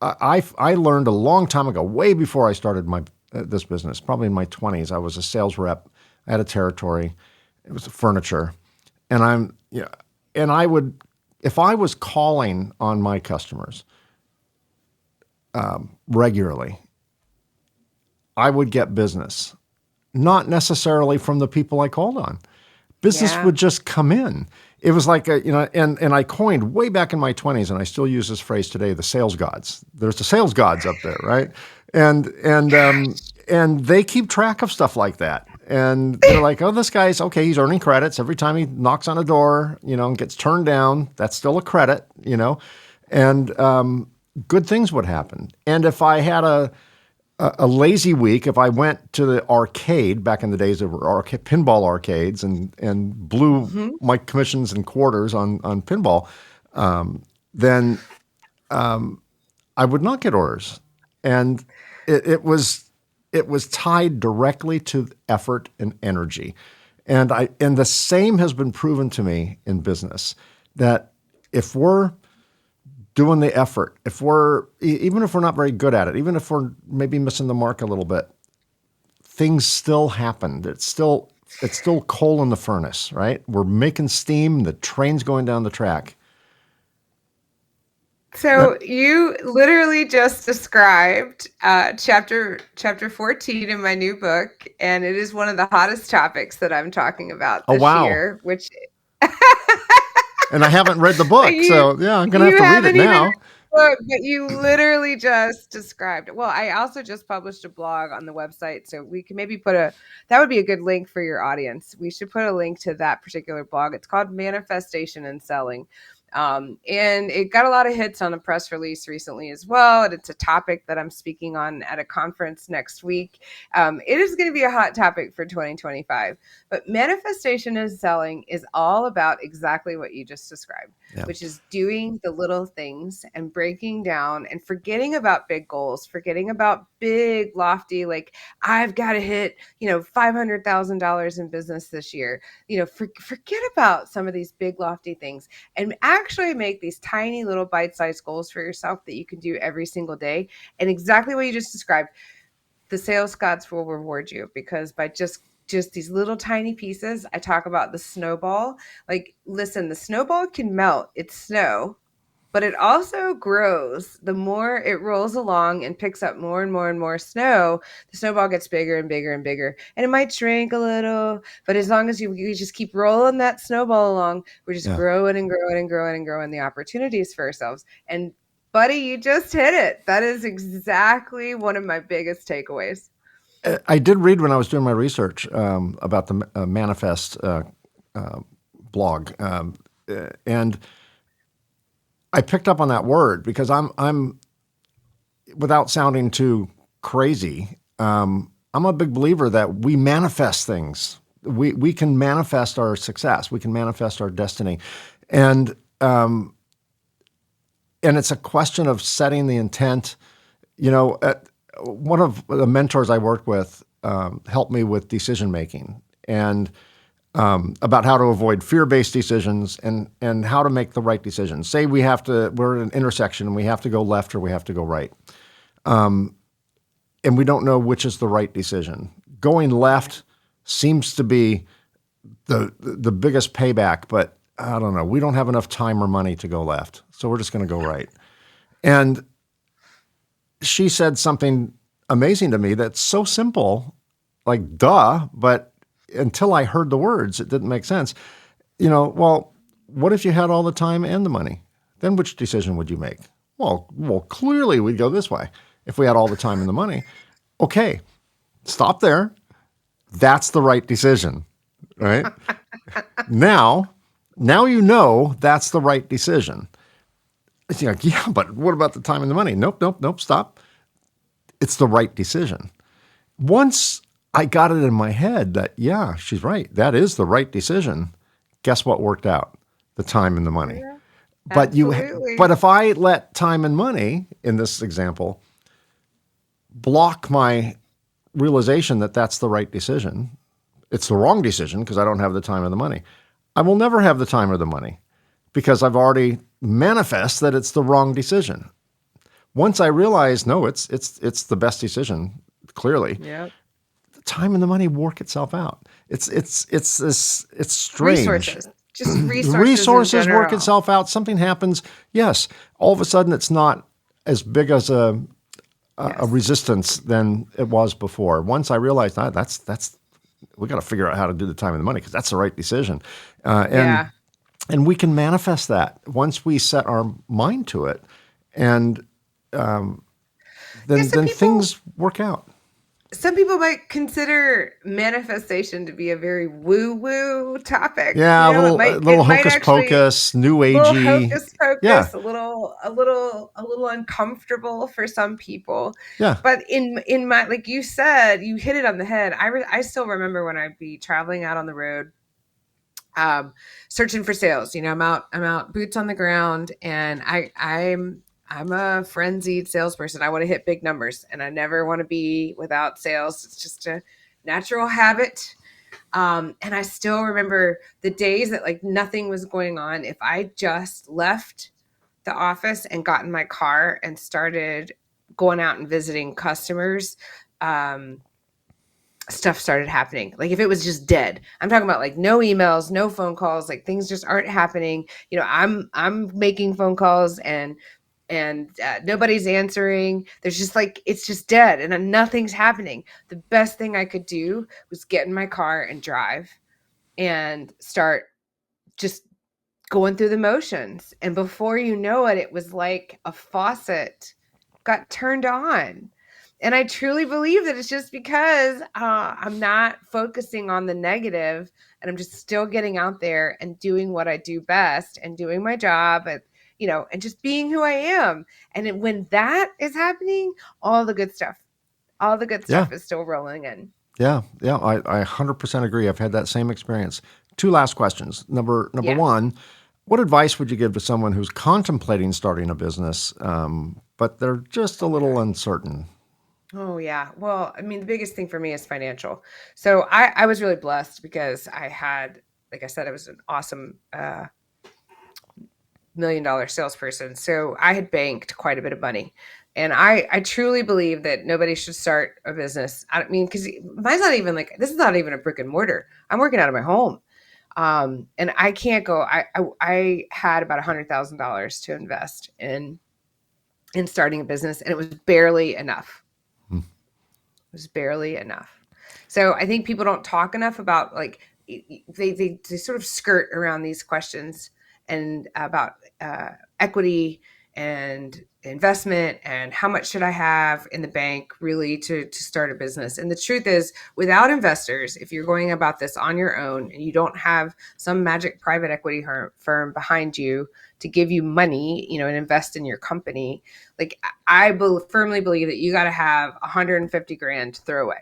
I learned a long time ago, way before I started this business, probably in my 20s. I was a sales rep. I had a territory. It was furniture, and I would, if I was calling on my customers regularly, I would get business, not necessarily from the people I called on. Business would just come in. It was like and I coined way back in my 20s, and I still use this phrase today: the sales gods. There's the sales gods up there, right? And they keep track of stuff like that. And they're like, oh, this guy's okay. He's earning credits every time he knocks on a door, and gets turned down. That's still a credit, and good things would happen. And if I had a lazy week, if I went to the arcade back in the days of pinball arcades and blew my commissions and quarters on pinball, then I would not get orders. And it was tied directly to effort and energy. And the same has been proven to me in business, that if we're doing the effort, even if we're not very good at it, even if we're maybe missing the mark a little bit, things still happen. It's still coal in the furnace, right? We're making steam. The train's going down the track. So you literally just described chapter 14 in my new book, and it is one of the hottest topics that I'm talking about this year, which and I haven't read the book, so yeah, I'm going to have to read it now. But you literally just described it. Well, I also just published a blog on the website, so we can maybe that would be a good link for your audience. We should put a link to that particular blog. It's called Manifestation and Selling. And it got a lot of hits on a press release recently as well. And it's a topic that I'm speaking on at a conference next week. It is going to be a hot topic for 2025. But manifestation and selling is all about exactly what you just described, which is doing the little things and breaking down and forgetting about big goals, forgetting about big, lofty, like I've got to hit, $500,000 in business this year. Forget about some of these big, lofty things and actually make these tiny little bite-sized goals for yourself that you can do every single day. And exactly what you just described, the sales gods will reward you, because by just these little tiny pieces, I talk about the snowball. Like, listen, the snowball can melt. It's snow, but it also grows. The more it rolls along and picks up more and more and more snow, the snowball gets bigger and bigger and bigger. And it might shrink a little, but as long as you just keep rolling that snowball along, we're just growing and growing and growing and growing the opportunities for ourselves. And buddy, you just hit it. That is exactly one of my biggest takeaways. I did read when I was doing my research about the Manifest blog, and I picked up on that word because I'm without sounding too crazy. I'm a big believer that we manifest things. We can manifest our success. We can manifest our destiny, and it's a question of setting the intent. One of the mentors I worked with helped me with decision making and about how to avoid fear-based decisions and how to make the right decisions. Say we're at an intersection and we have to go left or we have to go right. And we don't know which is the right decision. Going left seems to be the biggest payback, but I don't know. We don't have enough time or money to go left, so we're just going to go right. And she said something amazing to me that's so simple, like duh, but until I heard the words, it didn't make sense. Well, what if you had all the time and the money? Then which decision would you make? Well, clearly we'd go this way if we had all the time and the money. Okay, stop there. That's the right decision, right? Now that's the right decision. It's like, yeah, but what about the time and the money? Nope, stop. It's the right decision. Once I got it in my head that, yeah, she's right. That is the right decision. Guess what worked out? The time and the money. Yeah, But absolutely. but if I let time and money, in this example, block my realization that that's the right decision, it's the wrong decision because I don't have the time or the money. I will never have the time or the money because I've already manifest that it's the wrong decision. Once I realize, no, it's the best decision, clearly. Yeah. The time and the money work itself out. It's strange. Resources. Just The resources. resources in work general. itself out. Something happens. Yes. All of a sudden, it's not as big as a resistance than it was before. Once I realized that's we got to figure out how to do the time and the money because that's the right decision. And we can manifest that once we set our mind to it, and then things work out. Some people might consider manifestation to be a very woo-woo topic. Yeah, You know, a little it might hocus actually pocus, new a little agey. hocus pocus, Yeah, a little uncomfortable for some people. yeah, But in my, like you said, you hit it on the head. I still remember when I'd be traveling out on the road, searching for sales. I'm out boots on the ground, and I'm a frenzied salesperson. I want to hit big numbers, and I never want to be without sales. It's just a natural habit. And I still remember the days that like nothing was going on. If I just left the office and got in my car and started going out and visiting customers, stuff started happening. Like if it was just dead, I'm talking about like no emails, no phone calls, like things just aren't happening. I'm making phone calls and nobody's answering. There's just like, it's just dead and nothing's happening. The best thing I could do was get in my car and drive and start just going through the motions. And before you know it, it was like a faucet got turned on. And I truly believe that it's just because I'm not focusing on the negative, and I'm just still getting out there and doing what I do best and doing my job and just being who I am. And when that is happening, all the good stuff yeah, is still rolling in. yeah. I 100% agree. I've had that same experience. Two last questions. Number Yeah. one, what advice would you give to someone who's contemplating starting a business, but they're just a little uncertain? Oh yeah. Well, I mean, the biggest thing for me is financial. So I was really blessed because I had, like I said, I was an awesome $1 million salesperson. So I had banked quite a bit of money. And I truly believe that nobody should start a business. I mean, because mine's not even like, this is not even a brick and mortar. I'm working out of my home. And I can't go, I had about $100,000 to invest in starting a business, and it was barely enough. Was barely enough. So I think people don't talk enough about like they sort of skirt around these questions and about equity and investment and how much should I have in the bank really to start a business. And the truth is, without investors, if you're going about this on your own and you don't have some magic private equity firm behind you to give you money, and invest in your company, like I firmly believe that you got to have 150 grand to throw away.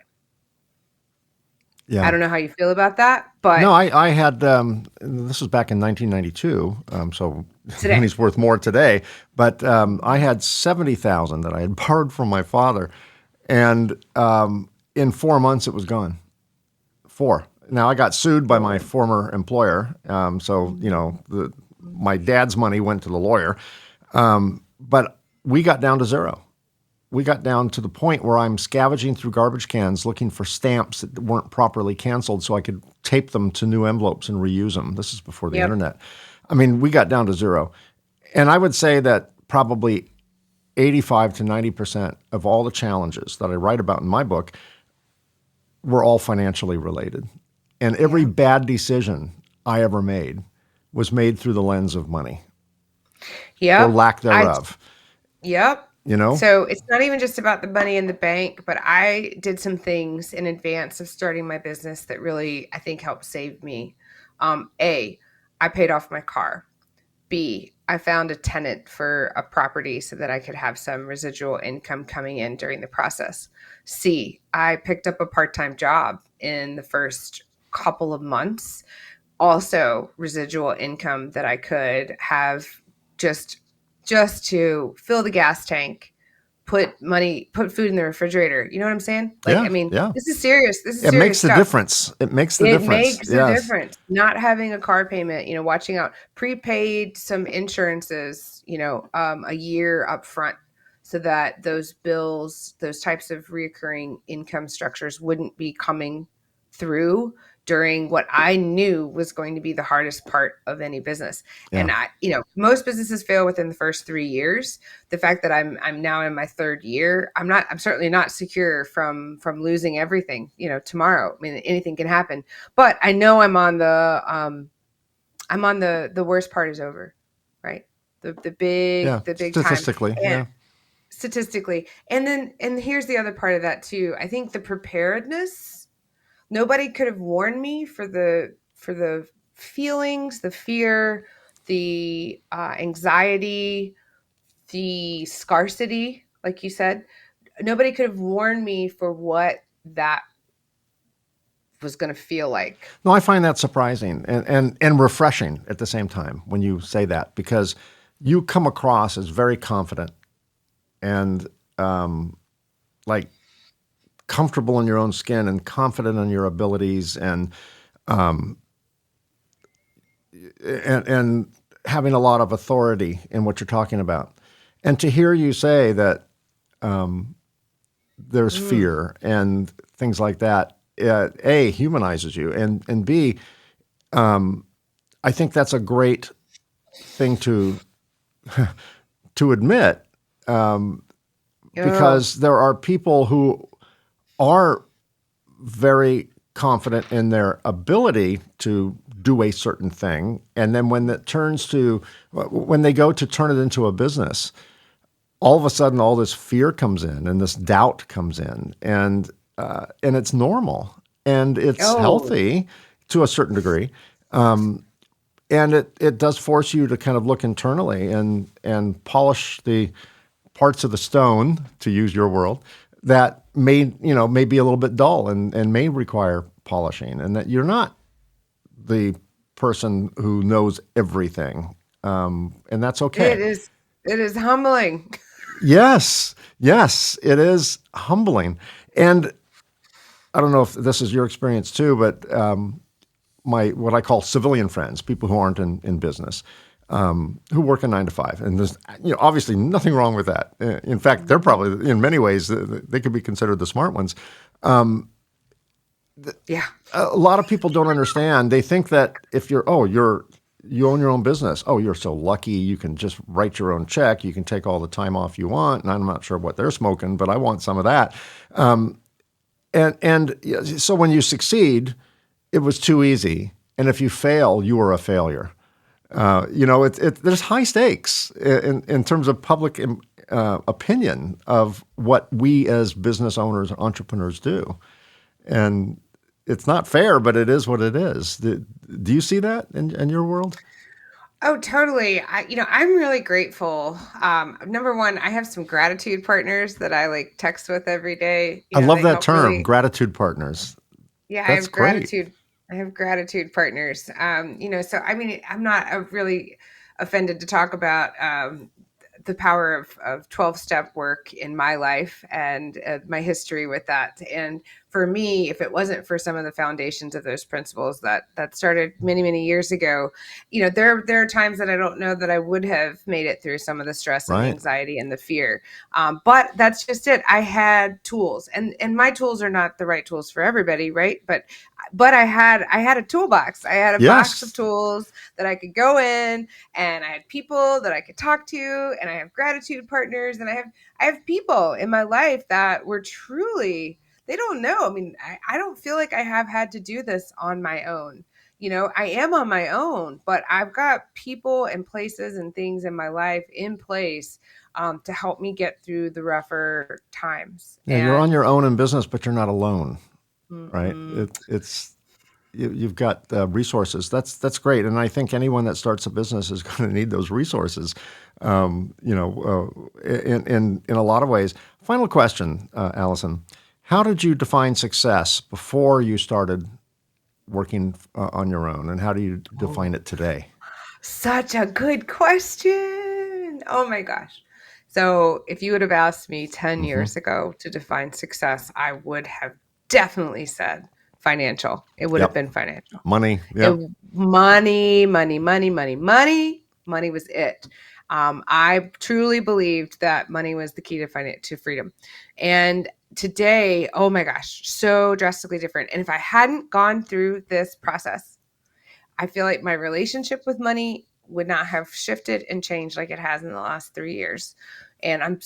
Yeah. I don't know how you feel about that, but No, I had, this was back in 1992, so today, money's worth more today, but I had 70,000 that I had borrowed from my father, and in 4 months it was gone. 4. Now I got sued by my former employer, so my dad's money went to the lawyer, but we got down to zero. We got down to the point where I'm scavenging through garbage cans looking for stamps that weren't properly canceled so I could tape them to new envelopes and reuse them. This is before the internet. I mean, we got down to zero. And I would say that probably 85 to 90% of all the challenges that I write about in my book were all financially related. And every bad decision I ever made was made through the lens of money or lack thereof. So it's not even just about the money in the bank, but I did some things in advance of starting my business that really, I think, helped save me. A, I paid off my car. B, I found a tenant for a property so that I could have some residual income coming in during the process. C, I picked up a part-time job in the first couple of months. Also, residual income that I could have just to fill the gas tank, put food in the refrigerator. You know what I'm saying? This is serious. This is it serious makes the stuff. difference. It makes the difference. It makes a difference. Not having a car payment, watching out, prepaid some insurances, a year up front so that those bills, those types of reoccurring income structures wouldn't be coming through during what I knew was going to be the hardest part of any business. And most businesses fail within the first 3 years. The fact that I'm now in my third year, I'm certainly not secure from losing everything, tomorrow. I mean, anything can happen, but I know I'm on the worst part is over, right? The big statistically, time. Statistically. And here's the other part of that too. I think the preparedness, nobody could have warned me for the feelings, the fear, the anxiety, the scarcity, like you said. Nobody could have warned me for what that was going to feel like. No, I find that surprising and refreshing at the same time when you say that, because you come across as very confident and comfortable in your own skin and confident in your abilities and having a lot of authority in what you're talking about. And to hear you say that there's fear and things like that, A, humanizes you, and B, I think that's a great thing to admit, because there are people who are very confident in their ability to do a certain thing, and then when they go to turn it into a business, all of a sudden all this fear comes in and this doubt comes in, and it's normal and it's healthy to a certain degree, and it does force you to kind of look internally and polish the parts of the stone, to use your word, that may be a little bit dull and may require polishing, and that you're not the person who knows everything, and that's okay. It is humbling. Yes, it is humbling. And I don't know if this is your experience too, but what I call civilian friends, people who aren't in business, who work a 9 to 5, and there's obviously nothing wrong with that. In fact, they're probably, in many ways, they could be considered the smart ones. A lot of people don't understand. They think that if you own your own business, you're so lucky, you can just write your own check, you can take all the time off you want, and I'm not sure what they're smoking, but I want some of that. And so when you succeed, it was too easy, and if you fail, you were a failure. There's high stakes in terms of public opinion of what we as business owners, entrepreneurs do. And it's not fair, but it is what it is. Do you see that in your world? Oh, totally. I'm really grateful. Number one, I have some gratitude partners that I like text with every day. I love They that help term, really. gratitude partners. Yeah, I That's have great. gratitude. I have gratitude partners. So I mean, I'm not really offended to talk about the power of 12-step work in my life and my history with that. And for me, if it wasn't for some of the foundations of those principles that started many, many years ago, there are times that I don't know that I would have made it through some of the stress and the Right. anxiety and the fear. But that's just it. I had tools, and my tools are not the right tools for everybody, right? But I had a toolbox. I had a box of Yes. tools that I could go in, and I had people that I could talk to, and I have gratitude partners, and I have people in my life that were truly, they don't know. I mean, I don't feel like I have had to do this on my own. I am on my own, but I've got people and places and things in my life in place to help me get through the rougher times. Yeah, you're on And your own in business, but you're not alone, right? mm-mm. You've got resources. That's great, and I think anyone that starts a business is going to need those resources. In a lot of ways. Final question, Allison: how did you define success before you started working on your own, and how do you define Oh, it today? such a good question. Oh my gosh. So, if you would have asked me 10 Hmm. years ago to define success, I would have definitely said financial. It would have Yep. been financial. Money. It Yep. money, money, money, money, money. Money was it. I truly believed that money was the key to freedom. And today, oh my gosh, so drastically different. And if I hadn't gone through this process, I feel like my relationship with money would not have shifted and changed like it has in the last 3 years. And I'm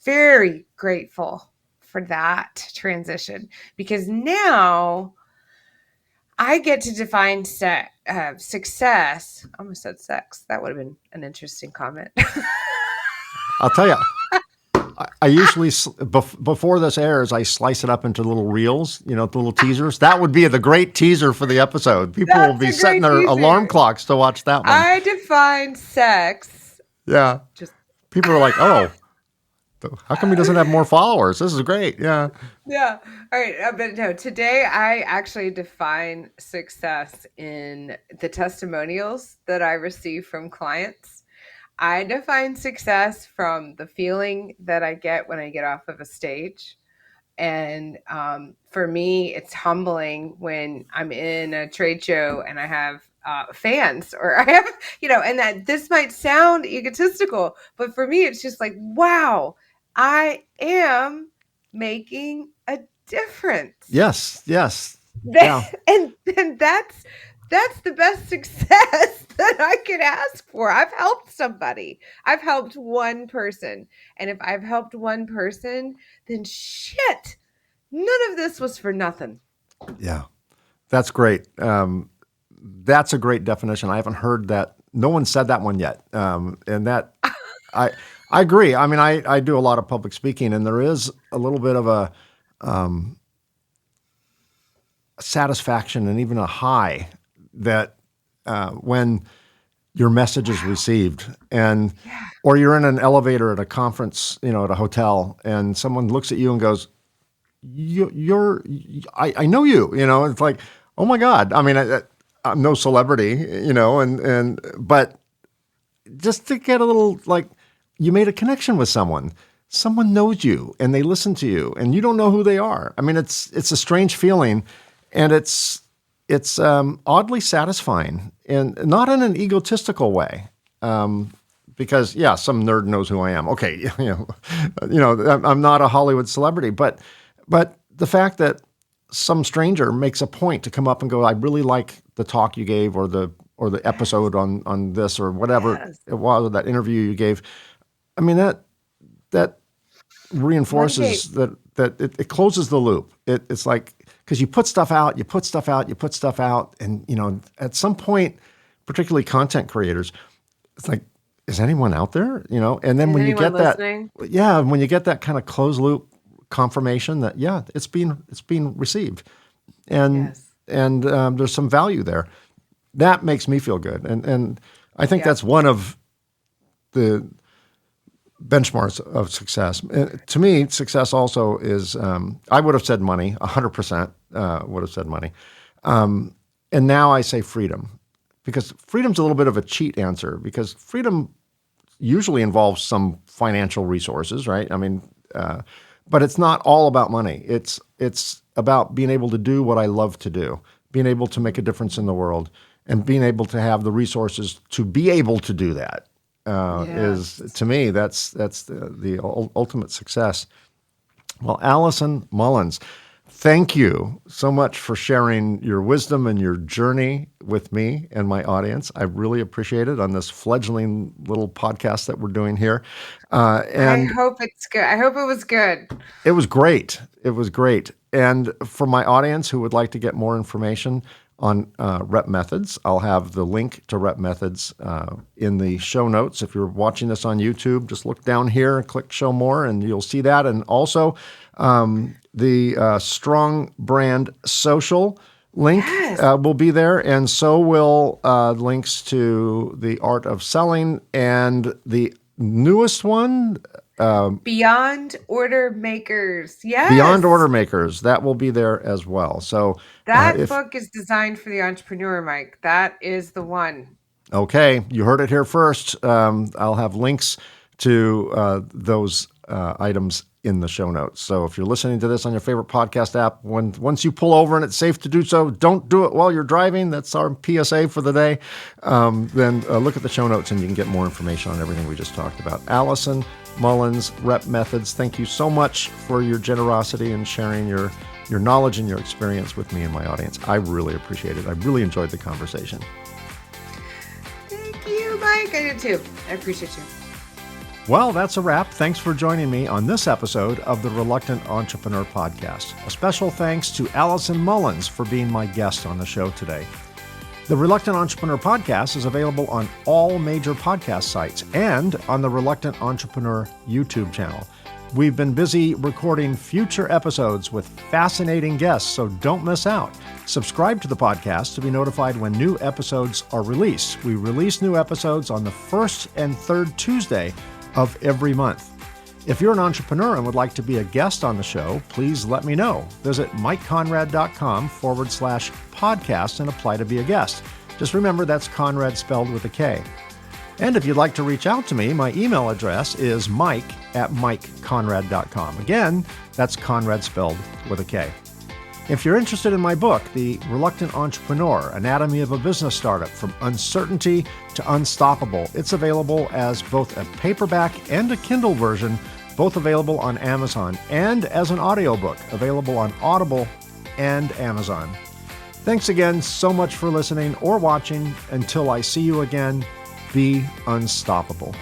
very grateful for that transition because now I get to define success. I almost said sex. That would have been an interesting comment. I'll tell you. I usually, before this airs, I slice it up into little reels, the little teasers. That would be the great teaser for the episode. People will That's be a setting great their alarm teaser. clocks to watch that one. I define sex Yeah. just People are like, oh, how come he doesn't have more followers? This is great. Yeah. yeah. All right. But no, today I actually define success in the testimonials that I receive from clients. I define success from the feeling that I get when I get off of a stage. And for me, it's humbling when I'm in a trade show and I have fans or I have, and that this might sound egotistical, but for me, it's just like, wow, I am making a difference. Yes. Yes. Yeah. And that's the best success that I could ask for. I've helped somebody. I've helped one person. And if I've helped one person, then shit, none of this was for nothing. Yeah. That's great. That's a great definition. I haven't heard that. No one said that one yet. And that, I, I agree. I mean, I do a lot of public speaking, and there is a little bit of a satisfaction and even a high that when your message is Wow. received, and Yeah. or you're in an elevator at a conference, at a hotel, and someone looks at you and goes, I know you. It's like, oh my God. I mean, I'm no celebrity, but just to get a little, like, you made a connection with someone. Someone knows you and they listen to you, and you don't know who they are. I mean, it's a strange feeling, and it's oddly satisfying, and not in an egotistical way. Because yeah, some nerd knows who I am. Okay, I'm not a Hollywood celebrity, but the fact that some stranger makes a point to come up and go, I really like the talk you gave, or the Yes. episode on this, or whatever Yes. it was, or that interview you gave. I mean, that Monday. reinforces that it closes the loop. It's like, because you put stuff out, and at some point particularly content creators, it's like, is anyone out there? And then Is when you anyone get that, listening? when you get that kind of closed loop confirmation that, it's being received, and Yes. there's some value there, that makes me feel good. And I think Yeah. that's one of the benchmarks of success. To me, success also is, I would have said money, 100% would have said money. And now I say freedom, because freedom's a little bit of a cheat answer, because freedom usually involves some financial resources, right? I mean, but it's not all about money. It's about being able to do what I love to do, being able to make a difference in the world, and being able to have the resources to be able to do that. Is, to me, that's the ultimate success. Well, Alison Mullins, thank you so much for sharing your wisdom and your journey with me and my audience. I really appreciate it on this fledgling little podcast that we're doing here. And I hope it's good. I hope it was good. it was great. It was great. And for my audience who would like to get more information on Rep Methods, I'll have the link to Rep Methods in the show notes. If you're watching this on YouTube, just look down here and click Show More, and you'll see that. And also the Strong Brand Social link will be there, and so will links to the Art of Selling and the newest one, Beyond Order Makers. Yes. Beyond Order Makers. That will be there as well. So that book is designed for the entrepreneur, Mike. That is the one. Okay, you heard it here first. I'll have links to those items in the show notes. So if you're listening to this on your favorite podcast app, once you pull over and it's safe to do so, don't do it while you're driving. That's our PSA for the day. Then look at the show notes and you can get more information on everything we just talked about. Alison Mullins, Rep Methods, thank you so much for your generosity and sharing your knowledge and your experience with me and my audience. I really appreciate it. I really enjoyed the conversation. Thank you, Mike. I did too. I appreciate you. Well, that's a wrap. Thanks for joining me on this episode of the Reluctant Entrepreneur Podcast. A special thanks to Alison Mullins for being my guest on the show today. The Reluctant Entrepreneur Podcast is available on all major podcast sites and on the Reluctant Entrepreneur YouTube channel. We've been busy recording future episodes with fascinating guests, so don't miss out. Subscribe to the podcast to be notified when new episodes are released. We release new episodes on the first and third Tuesday of every month. If you're an entrepreneur and would like to be a guest on the show, please let me know. Visit mikeconrad.com/podcast and apply to be a guest. Just remember that's Conrad spelled with a K. And if you'd like to reach out to me, my email address is mike@mikeconrad.com. Again, that's Conrad spelled with a K. If you're interested in my book, The Reluctant Entrepreneur, Anatomy of a Business Startup from Uncertainty to Unstoppable, it's available as both a paperback and a Kindle version, both available on Amazon, and as an audiobook, available on Audible and Amazon. Thanks again so much for listening or watching. Until I see you again, be unstoppable.